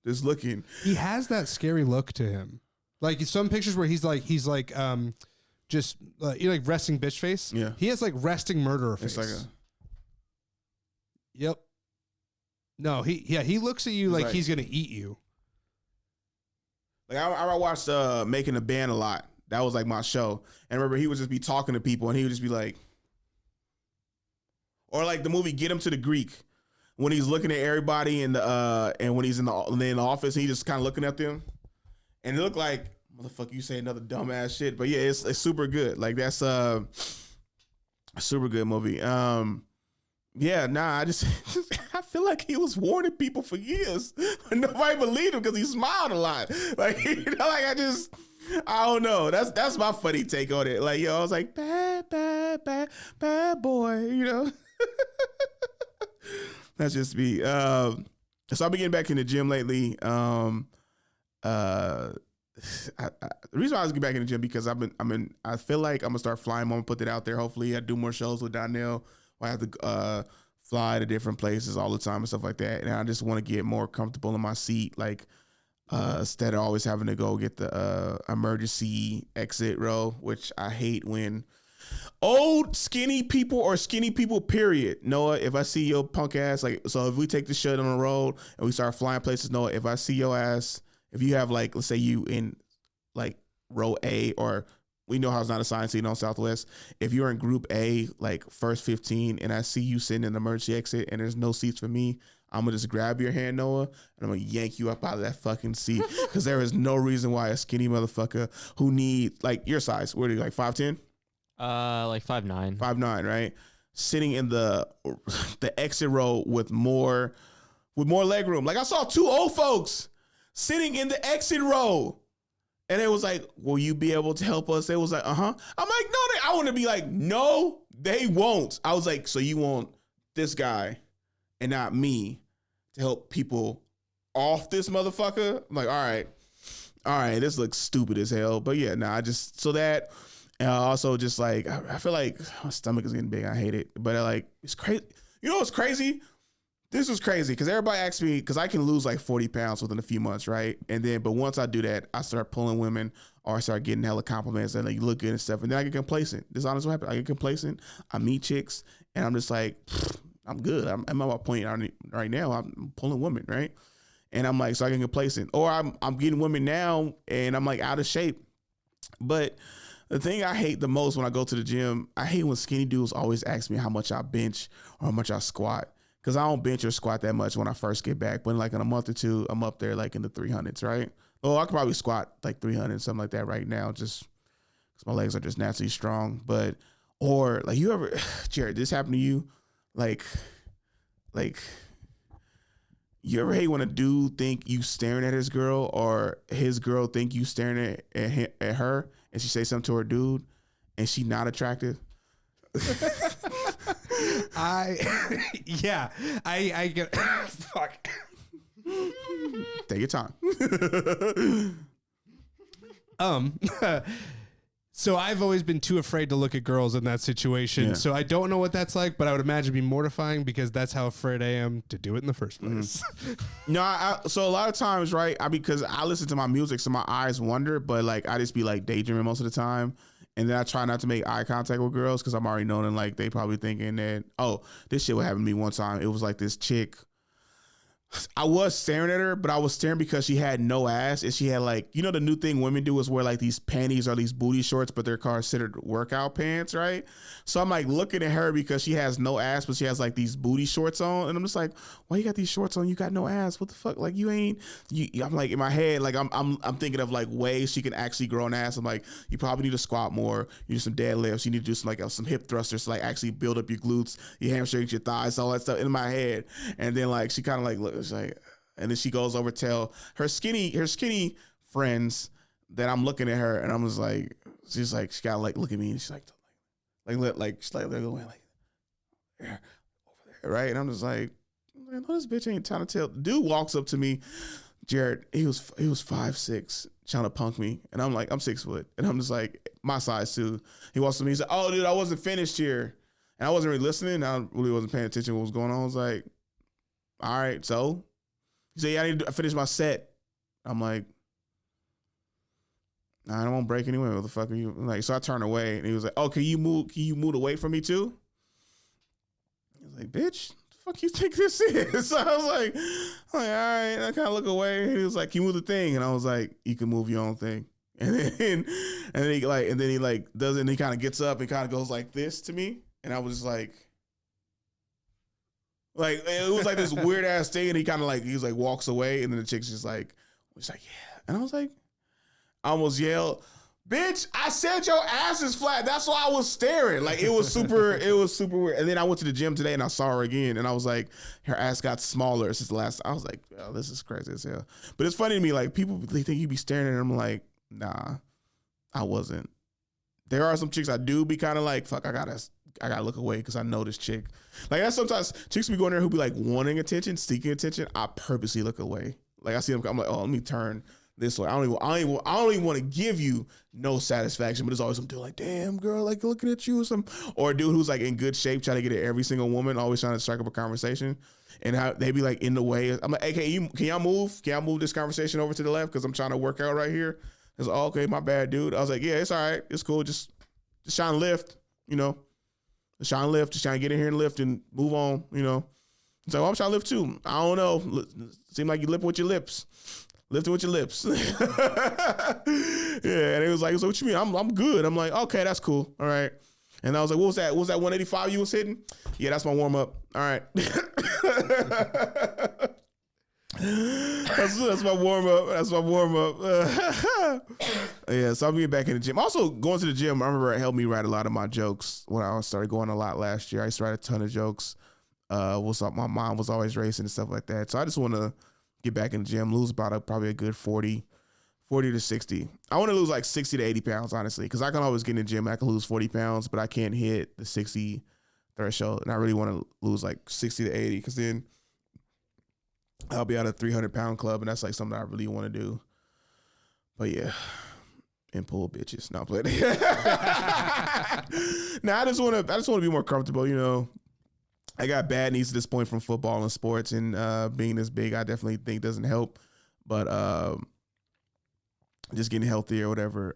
looking. He has that scary look to him. Like some pictures where he's like just like resting bitch face. Yeah. He has like resting murderer face. It's like Yep. No, he looks at you like he's gonna eat you. Like I watched Making a Band a lot. That was like my show. And remember, he would just be talking to people, and he would just be like, or like the movie Get Him to the Greek, when he's looking at everybody and when he's in the office, he just kind of looking at them, and it looked like motherfucker, you say another dumbass shit. But yeah, it's super good. Like that's a super good movie. Yeah, nah, I just I feel like he was warning people for years, but nobody believed him because he smiled a lot. Like, you know, like I don't know. That's my funny take on it. Like, yo, I was like, bad boy, you know. That's just me. So I've been getting back in the gym lately. The reason why I was getting back in the gym because I feel like I'm gonna start flying more and put that out there. Hopefully I do more shows with Donell. I have to fly to different places all the time and stuff like that. And I just want to get more comfortable in my seat, like instead of always having to go get the emergency exit row, which I hate when old skinny people or skinny people, period. Noah, if I see your punk ass, like, so if we take the shit on the road and we start flying places, Noah, if I see your ass, if you have like, let's say you in like row A, or we know how it's not assigned seat on Southwest. If you're in group A, like first 15, and I see you sitting in the emergency exit and there's no seats for me, I'm gonna just grab your hand, Noah, and I'm gonna yank you up out of that fucking seat. Cause there is no reason why a skinny motherfucker who need like your size, what are you, like 5'10"? Like 5'9". 5'9", right? Sitting in the exit row with more leg room. Like I saw two old folks sitting in the exit row. And it was like, will you be able to help us? It was like, I'm like, no, I want to be like, no, they won't. I was like, so you want this guy and not me to help people off this motherfucker? I'm like, all right, this looks stupid as hell. But yeah, I just, so that, and also just like, I feel like my stomach is getting big. I hate it. But like, it's crazy. You know what's crazy? This was crazy because everybody asked me, because I can lose like 40 pounds within a few months, right? And then, but once I do that, I start pulling women or I start getting hella compliments and like, you look good and stuff. And then I get complacent. This is honestly what happened. I get complacent. I meet chicks and I'm just like, I'm good. I'm at my point right now. I'm pulling women, right? And I'm like, so I get complacent. Or I'm getting women now and I'm like out of shape. But the thing I hate the most when I go to the gym, I hate when skinny dudes always ask me how much I bench or how much I squat. Because I don't bench or squat that much when I first get back. But like in a month or two, I'm up there like in the 300s, right? Oh, I could probably squat like 300, something like that right now, just because my legs are just naturally strong. But, or like you ever, Jared, this happened to you? Like, you ever hate when a dude think you staring at his girl or his girl think you staring at her and she say something to her dude and she not attractive? I get fuck. Take your time. So I've always been too afraid to look at girls in that situation. Yeah. So I don't know what that's like, but I would imagine it'd be mortifying because that's how afraid I am to do it in the first place. No, so a lot of times, right? Because I listen to my music, so my eyes wander, but like I just be like daydreaming most of the time. And then I try not to make eye contact with girls because I'm already knowing like they probably thinking that, oh, this shit would happen to me one time. It was like this chick. I was staring at her, but I was staring because she had no ass and she had like, you know, the new thing women do is wear like these panties or these booty shorts, but they're considered workout pants, right? So I'm like looking at her because she has no ass, but she has like these booty shorts on. And I'm just like, why you got these shorts on? You got no ass. What the fuck? Like I'm like in my head, like I'm thinking of like ways she can actually grow an ass. I'm like, you probably need to squat more. You need some deadlifts. You need to do some like some hip thrusters to like actually build up your glutes, your hamstrings, your thighs, all that stuff in my head. And then like, she kind of like, it's like, and then she goes over to tell her skinny friends that I'm looking at her, and I'm just like, she's like, she gotta like look at me, and she's like she's like they're going like there, over there, right? And I'm just like, man, no, this bitch ain't trying to tell. Dude walks up to me, Jared. He was 5'6", trying to punk me, and I'm like, I'm 6 foot, and I'm just like my size too. He walks to me, he's like, oh, dude, I wasn't finished here, and I wasn't really listening. I really wasn't paying attention to what was going on. I was like, all right, so he said, yeah, I need to finish my set. I'm like, nah, I don't want to break anyway. What the fuck are you? Like, so I turned away and he was like, oh, can you move away from me too? He was like, bitch, what the fuck you think this is? So I was like, all right. And I kind of look away and he was like, can you move the thing? And I was like, you can move your own thing. And then he does it and he kind of gets up and kind of goes like this to me. And I was just like it was like this weird ass thing, and he kind of like, he was like walks away, and then the chick's just like, yeah, and I was like, I almost yelled, "Bitch, I said your ass is flat." That's why I was staring. Like it was super weird. And then I went to the gym today and I saw her again and I was like, her ass got smaller since the last. I was like, oh, this is crazy as hell. But it's funny to me, like people they think you be staring at them. Like, nah, I wasn't. There are some chicks I do be kind of like, fuck, I gotta look away because I know this chick. Like that's sometimes chicks be going there who be like wanting attention, seeking attention. I purposely look away. Like I see them, I'm like, oh, let me turn this way. I don't even want to give you no satisfaction, but it's always some dude like, damn girl, like looking at you or a dude who's like in good shape, trying to get at every single woman, always trying to strike up a conversation. And how they be like in the way. I'm like, hey, can y'all move? Can y'all move this conversation over to the left? Because I'm trying to work out right here. It's like, oh, okay, my bad, dude. I was like, yeah, it's all right. It's cool. Just trying to lift, you know. Just trying to lift, just trying to get in here and lift and move on, you know. So I'm trying to lift too. I don't know. Seem like you lip with your lips. Lifting with your lips. Yeah, and it was like, so what you mean? I'm good. I'm like, okay, that's cool. All right. And I was like, what was that? What was that 185 you was hitting? Yeah, that's my warm up. All right. That's my warm up. That's my warm up. Yeah, so I'm getting back in the gym. Also, going to the gym, I remember it helped me write a lot of my jokes when I started going a lot last year. I used to write a ton of jokes. What's up? My mom was always racing and stuff like that. So I just want to get back in the gym, lose about probably a good 40 to 60. I want to lose like 60 to 80 pounds, honestly, because I can always get in the gym. I can lose 40 pounds, but I can't hit the 60 threshold. And I really want to lose like 60 to 80 because then I'll be out of 300-pound club, and that's like something I really want to do. But yeah, and pull bitches. No, I'm playing. Now I just want to be more comfortable. You know, I got bad knees at this point from football and sports, and being this big, I definitely think doesn't help. But just getting healthier or whatever,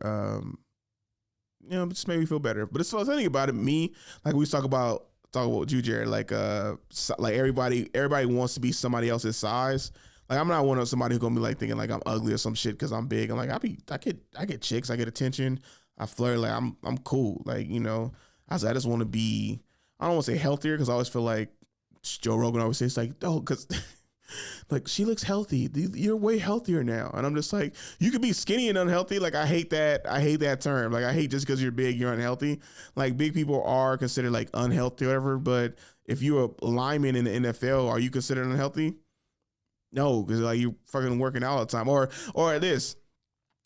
you know, just made me feel better. But it's the thing about it, me, like we talk about you, Jared, like everybody wants to be somebody else's size. Like I'm not one of somebody who's gonna be like thinking like I'm ugly or some shit because I'm big. I'm like I get chicks, I get attention, I flirt, like I'm cool. Like, you know, I just want to be, I don't want to say healthier because I always feel like Joe Rogan always says like, oh, because like she looks healthy, you're way healthier now, and I'm just like, you could be skinny and unhealthy. Like I hate that term. Like I hate just because you're big you're unhealthy. Like big people are considered like unhealthy or whatever, but if you're a lineman in the NFL, are you considered unhealthy? No, because like you're fucking working out all the time. Or this,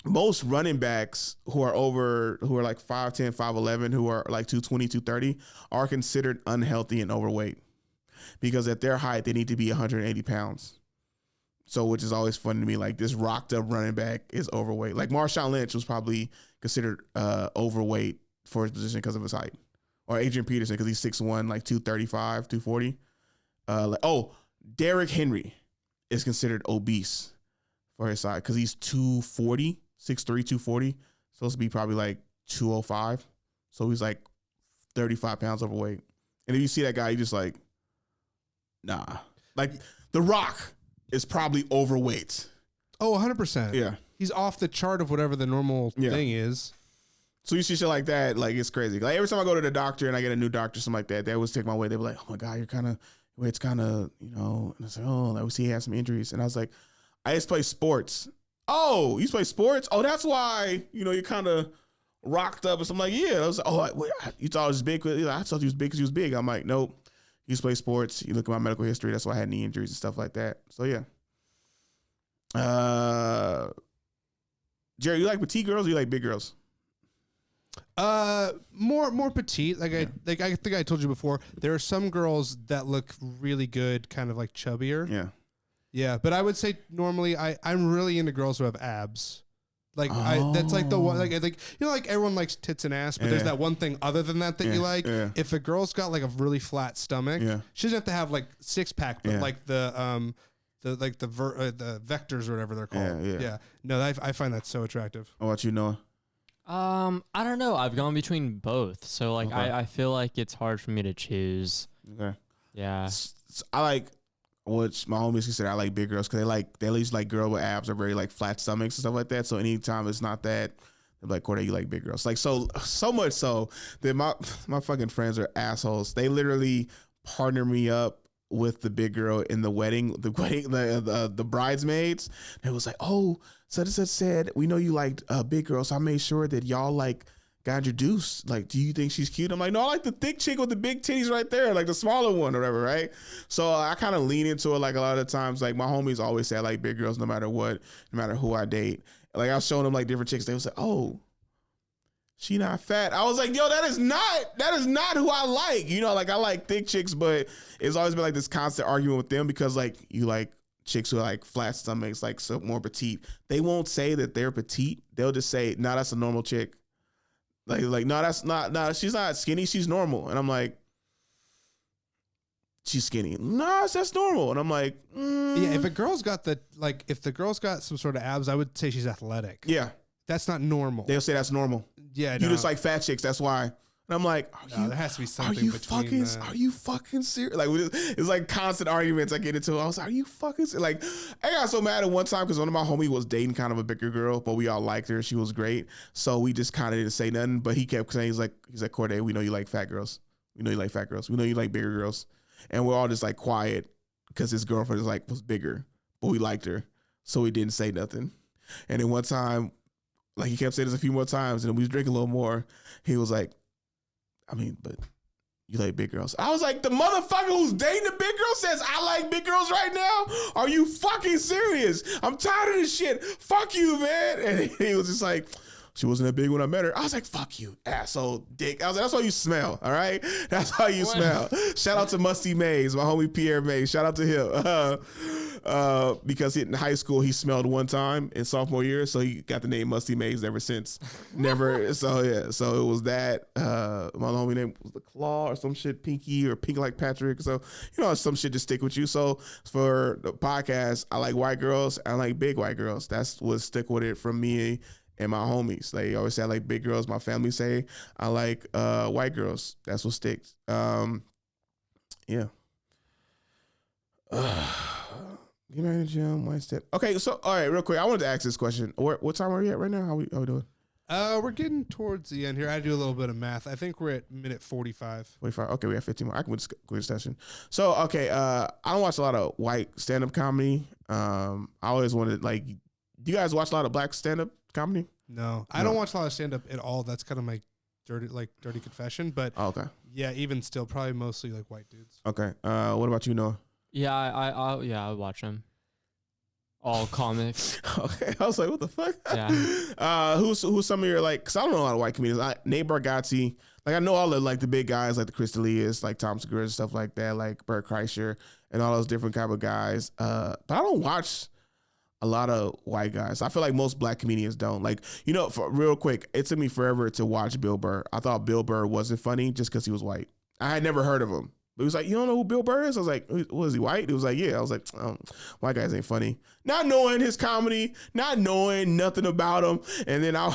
most running backs who are like 5'10", 5'11", who are like 220, 230 are considered unhealthy and overweight. Because at their height, they need to be 180 pounds. So, which is always fun to me. Like, this rocked up running back is overweight. Like, Marshawn Lynch was probably considered overweight for his position because of his height. Or Adrian Peterson, because he's 6'1", like 235, 240. Derrick Henry is considered obese for his size because he's 240, 6'3", 240. Supposed to be probably like 205. So, he's like 35 pounds overweight. And if you see that guy, you just like, nah. Like, The Rock is probably overweight. Oh, 100%. Yeah. He's off the chart of whatever the normal thing is. So you see shit like that, like, it's crazy. Like, every time I go to the doctor and I get a new doctor, something like that, they always take my weight. They be like, oh, my God, your weight's kind of, you know. And I was like, oh, like, we see he has some injuries. And I was like, I just play sports. Oh, you used to play sports? Oh, that's why, you know, you're kind of rocked up. And so I'm like, yeah. I was like, oh, you thought I was big? I thought you was big because you was big. I'm like, nope. You used to play sports. You look at my medical history. That's why I had knee injuries and stuff like that. So, yeah. Jerry, you like petite girls or you like big girls? More petite. Like I think I told you before, there are some girls that look really good, kind of like chubbier. Yeah. Yeah, but I would say normally I'm really into girls who have abs. Like that's like the one, like you know, like everyone likes tits and ass, but there's that one thing other than that you like. Yeah. If a girl's got like a really flat stomach, she doesn't have to have like 6-pack, but like the vectors or whatever they're called. Yeah. No, I find that so attractive. How about you, Noah? I don't know. I've gone between both, so like I feel like it's hard for me to choose. Okay. Yeah. I like. Which my homies consider I like big girls because they at least like girl with abs or very like flat stomachs and stuff like that. So anytime it's not that, they're like, Corde, you like big girls. Like so much so that my fucking friends are assholes. They literally partner me up with the big girl in the wedding, the bridesmaids. And it was like, oh, such and such said, we know you liked big girls. So I made sure that y'all like got introduced. Like, do you think she's cute? I'm like, no, I like the thick chick with the big titties right there, like the smaller one or whatever, right? So I kind of lean into it. Like a lot of times, like my homies always say I like big girls no matter what, no matter who I date. Like I was showing them like different chicks. They was like, oh, she not fat. I was like, yo, that is not who I like. You know, like I like thick chicks, but it's always been like this constant argument with them because like you like chicks who are like flat stomachs, like so more petite. They won't say that they're petite. They'll just say, no, that's a normal chick. Like, no, that's not, no, she's not skinny. She's normal. And I'm like, she's skinny. No, that's normal. And I'm like, yeah, if the girl's got some sort of abs, I would say she's athletic. Yeah. That's not normal. They'll say that's normal. Yeah. You just like fat chicks. That's why. And I'm like, there has to be something between are you fucking serious? Like, it's like constant arguments I get into. I was like, are you fucking serious? Like, I got so mad at one time because one of my homies was dating kind of a bigger girl, but we all liked her. She was great. So we just kind of didn't say nothing, but he kept saying, he's like, Corde, we know you like fat girls. We know you like fat girls. We know you like bigger girls. And we're all just like quiet because his girlfriend was bigger, but we liked her. So we didn't say nothing. And then one time, like he kept saying this a few more times and we was drinking a little more. He was like, I mean, but you like big girls. I was like, the motherfucker who's dating the big girl says I like big girls right now? Are you fucking serious? I'm tired of this shit. Fuck you, man. And he was just like, she wasn't that big when I met her. I was like, fuck you, asshole, dick. I was like, that's how you smell, all right? That's how you smell. Shout out to Musty Mays, my homie Pierre Mays. Shout out to him. Because in high school, he smelled one time in sophomore year, so he got the name Musty Mays ever since. Never, so yeah. So it was that. My homie name was the Claw or some shit, Pinky or Pink like Patrick. So, you know, some shit just stick with you. So for the podcast, I like white girls. I like big white girls. That's what stick with it from me and my homies. They always say I like big girls. My family say I like white girls. That's what sticks. Yeah. Get back in the gym, one step. Okay, so all right, real quick. I wanted to ask this question. What time are we at right now? How we doing? We're getting towards the end here. I do a little bit of math. I think we're at minute 45. 45. Okay, we have 15 more. I can go to session. So okay, I don't watch a lot of white stand-up comedy. I always wanted like, do you guys watch a lot of black stand-up comedy? No, I don't watch a lot of stand-up at all. That's kind of my dirty confession. But okay, yeah, even still, probably mostly like white dudes. Okay. What about you, Noah? Yeah, I watch them. All comics. Okay, I was like, what the fuck? Yeah. Who's some of your like? Cause I don't know a lot of white comedians. Nate Bargatze. Like I know all the like the big guys like the Chris D'Elias, like Tom Segura and stuff like that, like Bert Kreischer and all those different type of guys. But I don't watch a lot of white guys. I feel like most black comedians don't. Like, you know, for real quick, it took me forever to watch Bill Burr. I thought Bill Burr wasn't funny just because he was white. I had never heard of him. But he was like, you don't know who Bill Burr is? I was like, was he white? He was like, yeah. I was like, white guys ain't funny. Not knowing his comedy, not knowing nothing about him. And then I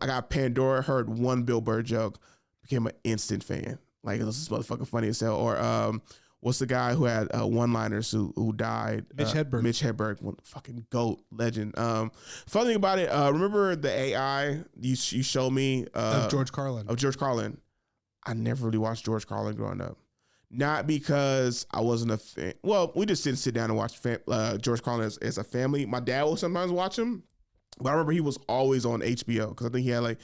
got Pandora, heard one Bill Burr joke, became an instant fan. Like, this is motherfucking funny as hell. Or what's the guy who had one-liners who died? Mitch Hedberg. Mitch Hedberg, one fucking GOAT, legend. Funny thing about it, remember the AI you showed me? Of George Carlin. Of George Carlin. I never really watched George Carlin growing up. Not because I wasn't a fan. Well, we just didn't sit down and watch George Carlin as a family. My dad will sometimes watch him, but I remember he was always on HBO because I think he had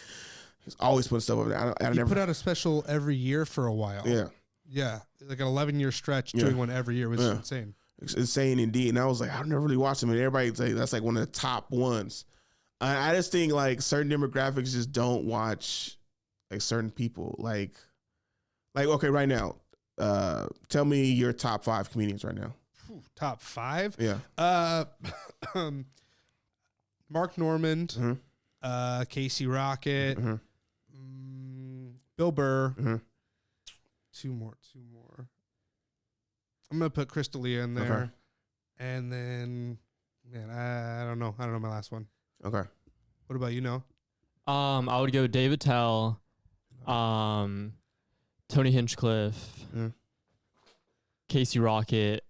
he's always putting stuff over there. He put out a special every year for a while. Yeah. Yeah. Like an 11-year stretch doing one every year was insane. It's insane indeed. And I was like, I've never really watched him. And everybody say that's like one of the top ones. I just think like certain demographics just don't watch like certain people. Like okay, right now. Tell me your top 5 comedians right now. Top 5? Yeah. Mark Normand, Mm-hmm. Casey Rocket, Bill Burr. Mm-hmm. Two more. I'm gonna put Chris D'Elia in there, Okay. and then man, I don't know. I don't know my last one. Okay. What about you, Noah? I would go David Tell, Tony Hinchcliffe, Casey Rocket.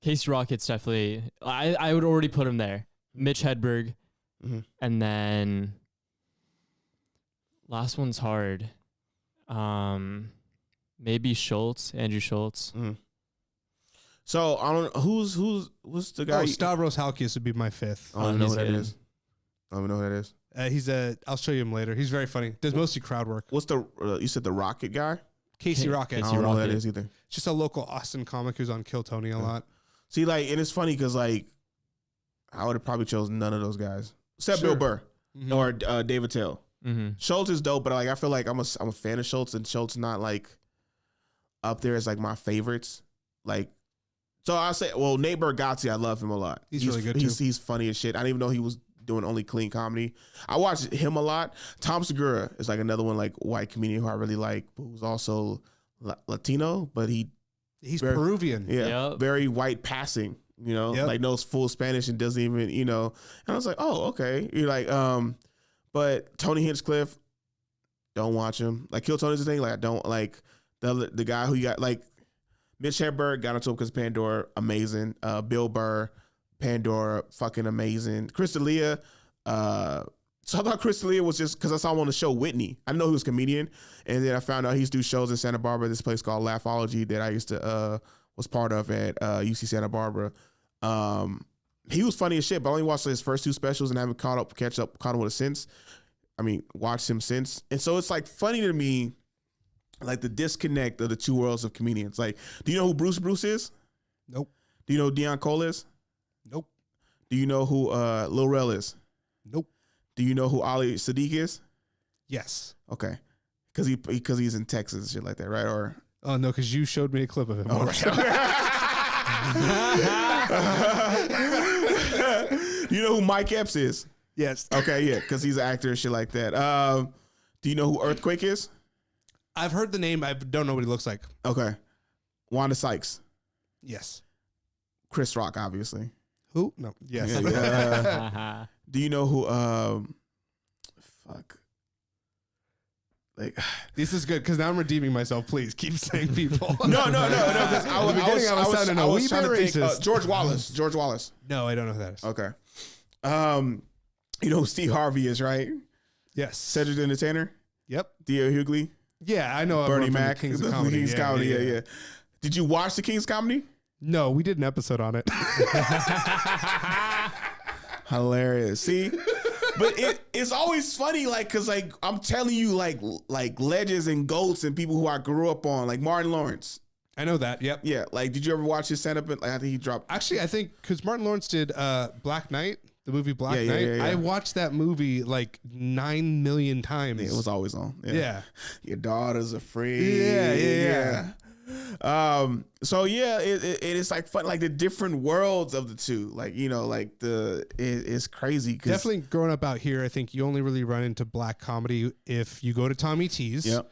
Casey Rocket's definitely. I would already put him there. Mitch Hedberg, and then last one's hard. Maybe Schultz, Andrew Schultz. So I don't what's the guy? Stavros Halkias would be my fifth. I don't even know he's who that good. is. I don't even know who that is. I'll show you him later. He's very funny. Does mostly crowd work. What's the you said the Rocket guy? Casey Rocket. I don't know who that is either. Just a local Austin comic who's on Kill Tony a lot. See, like, and it's funny because like I would have probably chose none of those guys except Bill Burr or David Tell. Schultz is dope, but like I feel like I'm a fan of Schultz, and Schultz not like up there as like my favorites. Like, so I say, well, Nate Bargatze, I love him a lot. He's really good too. He's funny as shit. I didn't even know he was doing only clean comedy. I watched him a lot. Tom Segura is like another one, like white comedian who I really like, but who's also Latino, but he's very, Peruvian. Yeah, very white passing. You know, like knows full Spanish and doesn't even, you know. And I was like, oh, okay. You're like, but Tony Hinchcliffe, don't watch him. Like Kill Tony's the thing. Like I don't like the guy who you got. Like Mitch Hedberg got into him because Pandora, amazing. Bill Burr, Pandora, fucking amazing. Chris D'Elia, so I thought Chris D'Elia was just because I saw him on the show Whitney. I didn't know he was a comedian, and then I found out he used to do shows in Santa Barbara. This place called Laughology that I used to was part of at UC Santa Barbara. He was funny as shit, but I only watched his first two specials and haven't caught up with him since. I mean, watched him since, and so it's like funny to me, like the disconnect of the two worlds of comedians. Like, do you know who Bruce is? Nope. Do you know who Deion Cole is? Nope. Do you know who Lil Rel is? Nope. Do you know who Ali Sadiq is? Yes. Okay, because he's in Texas and shit like that, right? Or oh no, because you showed me a clip of him. oh, right. You know who Mike Epps is? Yes. Okay, yeah, because he's an actor and shit like that. Do you know who Earthquake is? I've heard the name. I don't know what he looks like. Okay, Wanda Sykes. Yes. Chris Rock, obviously. Who? No. Yes. Yeah. Do you know who? Fuck. Like, this is good because now I'm redeeming myself. Please keep saying people. No. Because I was trying to think. George Wallace. George Wallace. No, I don't know who that is. Okay. You know who Steve Harvey is, right? Yes. Cedric the Entertainer. Yep. Theo Hughley. Yeah, I know. Bernie Mac. Kings of Comedy. Yeah. Did you watch the King's Comedy? No, we did an episode on it. Hilarious. See, but it's always funny, like, cause like I'm telling you, like legends and goats and people who I grew up on, like Martin Lawrence. I know that. Yep. Yeah. Like, did you ever watch his stand up? Like, I think he dropped. Actually, I think because Martin Lawrence did Black Knight, the movie Black Knight. Yeah. I watched that movie like 9 million times. Yeah, it was always on. Yeah. Your daughters are free. Yeah. So yeah, it is like fun, like the different worlds of the two. Like, you know, like it's crazy. Definitely growing up out here, I think you only really run into black comedy if you go to Tommy T's. Yep.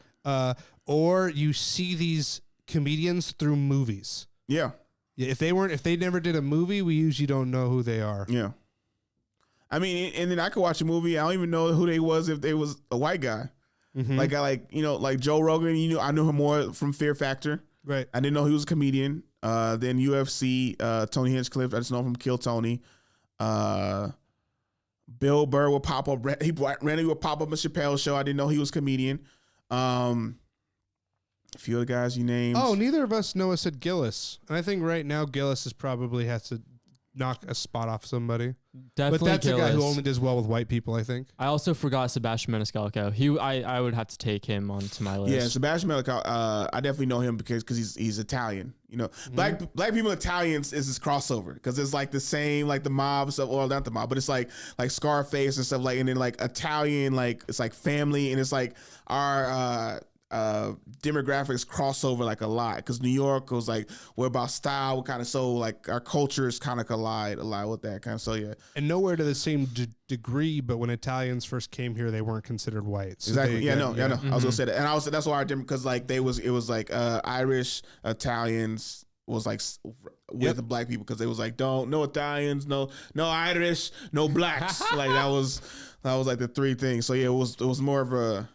Or you see these comedians through movies. Yeah. If they never did a movie, we usually don't know who they are. Yeah. I mean, and then I could watch a movie. I don't even know who they was if they was a white guy. Mm-hmm. Like Joe Rogan. I knew him more from Fear Factor. Right. I didn't know he was a comedian. Then UFC, Tony Hinchcliffe. I just know him from Kill Tony. Bill Burr would pop up. Randy would pop up on Chappelle's show. I didn't know he was a comedian. A few of the guys you named. Oh, neither of us know said Gillis. And I think right now Gillis is probably has to knock a spot off somebody. Definitely, but that's Gillis. a guy who only does well with white people, I think. I also forgot Sebastian Maniscalco. I would have to take him onto my list. Yeah, Sebastian Maniscalco. I definitely know him because he's Italian. You know, black people and Italians is this crossover because it's like the same, like the mob stuff. Well, not the mob, but it's like Scarface and stuff like, and then like Italian, like it's like family, and it's like our demographics crossover like a lot because New York was like we're about style, kind of, so like our cultures kind of collide a lot with that kind of. So yeah, and nowhere to the same degree. But when Italians first came here, they weren't considered white. So exactly. I know. Mm-hmm. I was gonna say that, and that's why I didn't, because like it was like Irish Italians was like with the black people because they was like no Italians, no Irish, no blacks. Like that was like the three things. So yeah, it was more of a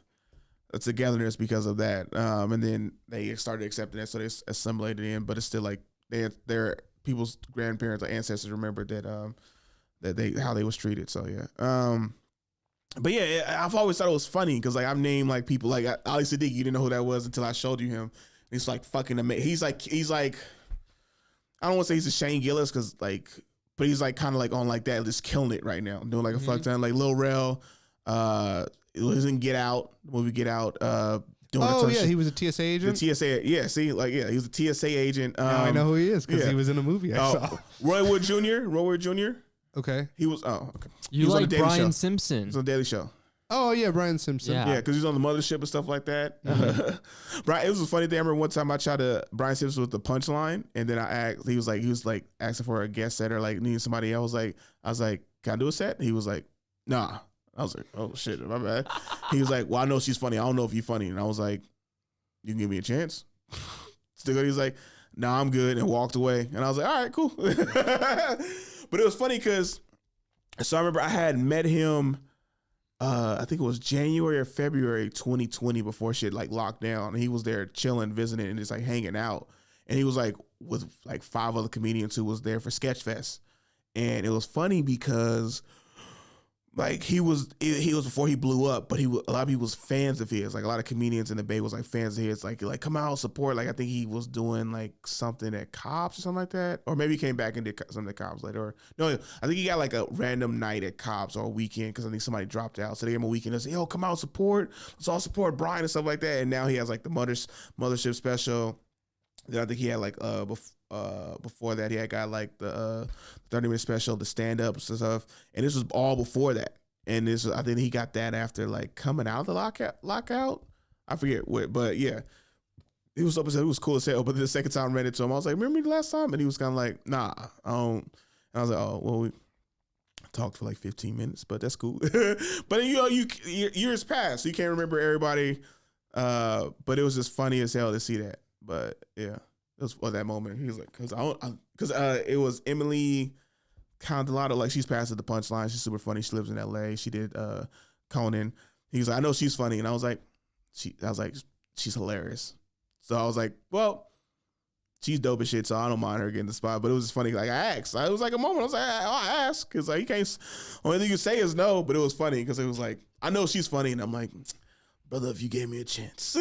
togetherness because of that, and then they started accepting that, so they assimilated in. But it's still like their people's grandparents or ancestors remember that how they was treated. So yeah, but yeah, I've always thought it was funny because like I've named like people like Ali Sadiq. You didn't know who that was until I showed you him. He's like fucking amazing. He's like I don't want to say he's a Shane Gillis because like, but he's like kind of like on like that, just killing it right now, doing like a fuck ton. Like Lil Rel, it was in Get Out, the movie Get Out. Doing he was a TSA agent. The TSA, yeah. See, like, yeah, he was a TSA agent. Now I know who he is because he was in a movie I saw. Roy Wood Jr. Okay, he was. Oh, okay. You like Brian Show. Simpson? He was on Daily Show. Oh yeah, Brian Simpson. Yeah, because he's on the Mothership and stuff like that. Brian, it was a funny thing. I remember one time I tried to Brian Simpson with the punchline, and then I asked. He was like asking for a guest set or like needing somebody. I was like, can I do a set? He was like, nah. I was like, oh shit, my bad. He was like, well, I know she's funny. I don't know if you're funny. And I was like, you can give me a chance. Still good. He's like, nah, I'm good, and walked away. And I was like, all right, cool. But it was funny because, so I remember I had met him. I think it was January or February 2020 before shit like locked down. And he was there chilling, visiting, and just like hanging out. And he was like with like 5 other comedians who was there for Sketchfest. And it was funny because like he was before he blew up, but a lot of people was fans of his. Like a lot of comedians in the Bay was like fans of his. Like come out, support. Like I think he was doing like something at Cops or something like that, or maybe he came back and did something at Cops later. Or no, I think he got like a random night at Cops or a weekend because I think somebody dropped out. So they gave him a weekend and said, "Yo, come out, support. Let's all support Brian and stuff like that." And now he has like the Mothership special. Then I think he had like before that he had got like the 30-minute special, the stand-ups and stuff, and this was all before that. And I think he got that after like coming out of the lockout. I forget what, but yeah, he was up and said it was cool as hell. But then the second time I ran into him, I was like, "Remember me the last time?" And he was kind of like, "Nah, I don't." And I was like, "Oh, well, we talked for like 15 minutes, but that's cool." But years passed, so you can't remember everybody. But it was just funny as hell to see that. But yeah, it was for that moment. He was like, because it was Emily Condolato, like she's passed at the Punchline. She's super funny. She lives in LA. She did Conan. He was like, I know she's funny, and I was like, she's hilarious. So I was like, well, she's dope as shit, so I don't mind her getting the spot. But it was just funny. Like I asked, it was like a moment. I was like, I ask because like you can't. Only thing you say is no. But it was funny because it was like I know she's funny, and I'm like, brother, if you gave me a chance.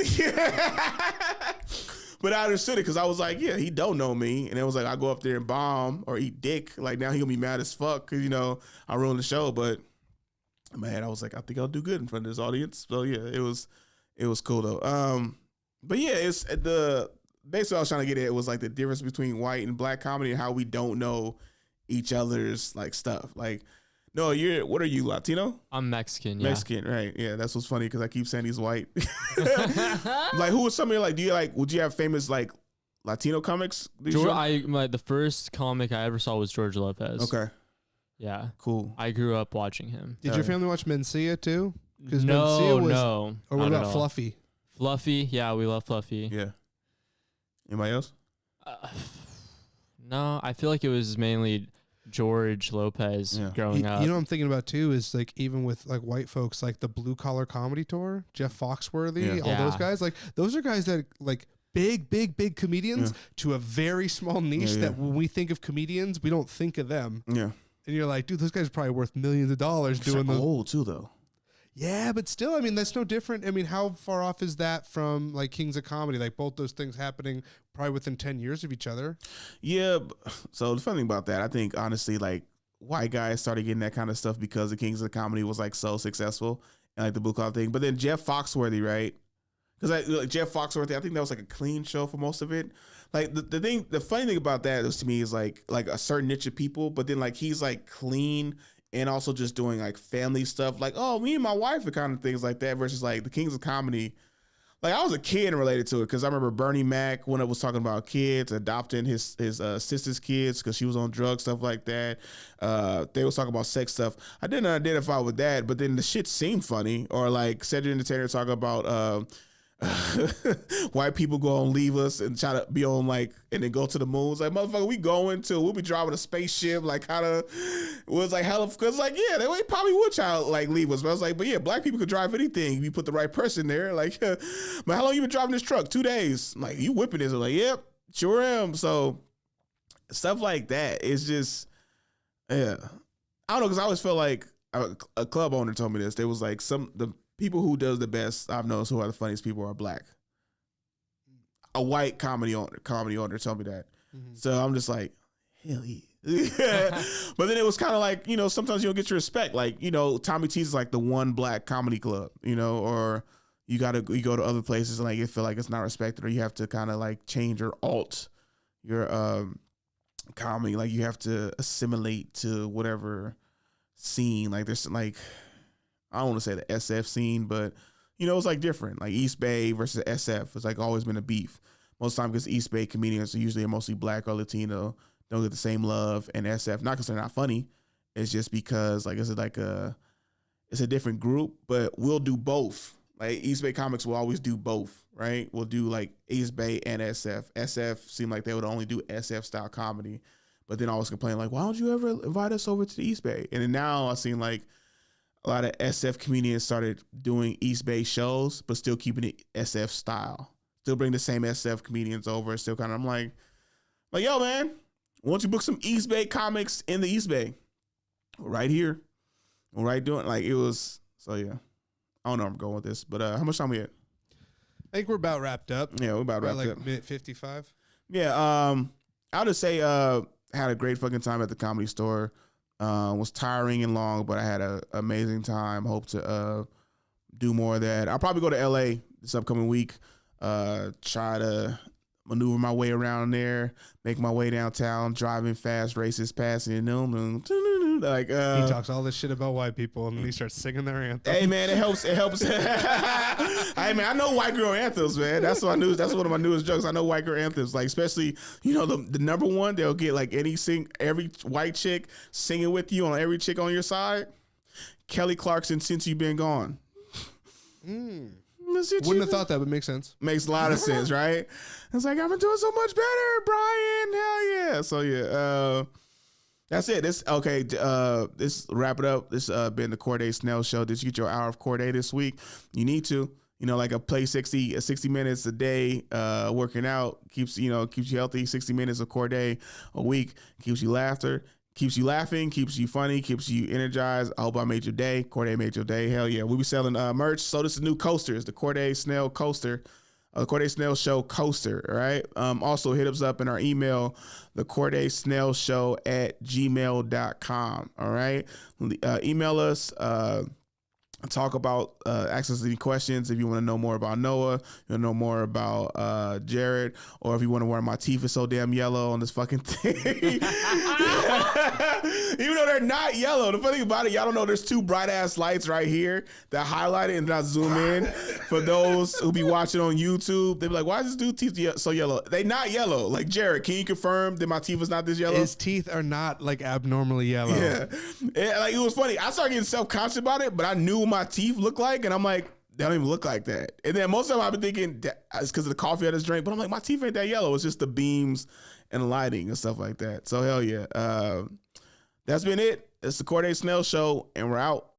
But I understood it because I was like, yeah, he don't know me. And it was like, I go up there and bomb or eat dick. Like now he'll be mad as fuck because, I ruined the show. But man, I was like, I think I'll do good in front of this audience. So yeah, it was cool though. But yeah, it's basically what I was trying to get at was like the difference between white and black comedy and how we don't know each other's like stuff. Like, no, what are you, Latino? I'm Mexican, yeah. Mexican, right. Yeah, that's what's funny because I keep saying he's white. Like, who was somebody like, would you have famous like Latino comics? The first comic I ever saw was George Lopez. Okay. Yeah. Cool. I grew up watching him. Did your family watch Mencia too? No. Or what about Fluffy? Fluffy, yeah, we love Fluffy. Yeah. Anybody else? No, I feel like it was mainly George Lopez growing up. You know what I'm thinking about too is like even with like white folks, like the Blue Collar Comedy Tour, Jeff Foxworthy, all those guys, like those are guys that like big comedians to a very small niche that when we think of comedians, we don't think of them. Yeah. And you're like, dude, those guys are probably worth millions of dollars doing those. Old too though. Yeah, but still, I mean, that's no different. I mean, how far off is that from like Kings of Comedy? Like both those things happening probably within 10 years of each other. Yeah. So the funny thing about that, I think honestly, like white guys started getting that kind of stuff because the Kings of Comedy was like so successful and like the Blue Collar thing. But then Jeff Foxworthy, right? Because like Jeff Foxworthy, I think that was like a clean show for most of it. Like the funny thing about that is to me is like a certain niche of people, but then like he's like clean and also just doing like family stuff, like, oh, me and my wife and kind of things like that versus like the Kings of Comedy. Like I was a kid and related to it because I remember Bernie Mac when it was talking about kids adopting his sister's kids because she was on drugs, stuff like that. They was talking about sex stuff. I didn't identify with that, but then the shit seemed funny. Or like Cedric Entertainer talking about white people go and leave us and try to be on like and then go to the moon. It's like, motherfucker, we'll be driving a spaceship, like kind of was like hella because like they probably would try to like leave us. But I was like, but yeah, black people could drive anything if you put the right person there. Like, but how long you been driving this truck? 2 days. Like you whipping this? I'm like, yep, sure am. So stuff like that. It's just I don't know because I always felt like a club owner told me this. There was like the people who does the best I've noticed who are the funniest people are black. A white comedy owner told me that. So I'm just like, hell yeah. But then it was kind of like, sometimes you don't get your respect. Like, Tommy T's is like the one black comedy club, or you go to other places and like you feel like it's not respected, or you have to kind of like change or alt your comedy. Like you have to assimilate to whatever scene. Like there's like, I don't want to say the SF scene, but it's like different. Like East Bay versus SF. It's like always been a beef. Most time because East Bay comedians are usually mostly black or Latino, don't get the same love, and SF, not because they're not funny, it's just because like it's a different group, but we'll do both. Like East Bay comics will always do both, right? We'll do like East Bay and SF. SF seemed like they would only do SF style comedy, but then always complain like, why don't you ever invite us over to the East Bay? And then now I seen like a lot of SF comedians started doing East Bay shows, but still keeping it SF style. Still bring the same SF comedians over. Still kind of, I'm like, yo, man, why don't you book some East Bay comics in the East Bay? Right here. Right doing, like it was, so yeah. I don't know where I'm going with this, but how much time we at? I think we're about wrapped up. Yeah, we're about wrapped like up. Minute 55. Yeah, I'll just say had a great fucking time at the Comedy Store. Was tiring and long, but I had an amazing time. Hope to do more of that. I'll probably go to LA this upcoming week. Try to maneuver my way around there, make my way downtown, driving fast, races passing them. Like he talks all this shit about white people and then he starts singing their anthem. Hey man, it helps. Hey man, I know white girl anthems, man. That's what I knew. That's one of my newest jokes. I know white girl anthems. Like especially, the number one, they'll get like every white chick singing with you on every chick on your side. Kelly Clarkson, Since You've Been Gone. Wouldn't have thought that, but makes sense. Makes a lot of sense, right? It's like, I've been doing so much better, Brian. Hell yeah. So yeah, that's it. This wrap it up. This been the Corde Snell show. Did you get your hour of Corde this week? You need to. Like a play 60 minutes a day, working out keeps you healthy. 60 minutes of Corde a week keeps you laughing, keeps you funny, keeps you energized. I hope I made your day. Corde made your day. Hell yeah. We'll be selling merch. So this is new coasters, the Corde Snell coaster, Corde Snell Show coaster. All right. Also hit us up in our email, the Corde Snell Show @gmail.com. All right. Email us. Talk about ask us any questions if you want to know more about Noah, you want to know more about Jared, or if you want to why my teeth is so damn yellow on this fucking thing. Even though they're not yellow. The funny thing about it, y'all don't know there's two bright ass lights right here that highlight it and not zoom in. For those who be watching on YouTube, they be like, why is this dude teeth so yellow? They not yellow. Like Jared, can you confirm that my teeth is not this yellow? His teeth are not like abnormally yellow. Yeah. It was funny. I started getting self-conscious about it, but I knew what my teeth look like, and I'm like, they don't even look like that. And then most of the time I've been thinking it's because of the coffee I just drank, but I'm like, my teeth ain't that yellow. It's just the beams and the lighting and stuff like that. So hell yeah. That's been it. It's the Corde Snell Show, and we're out.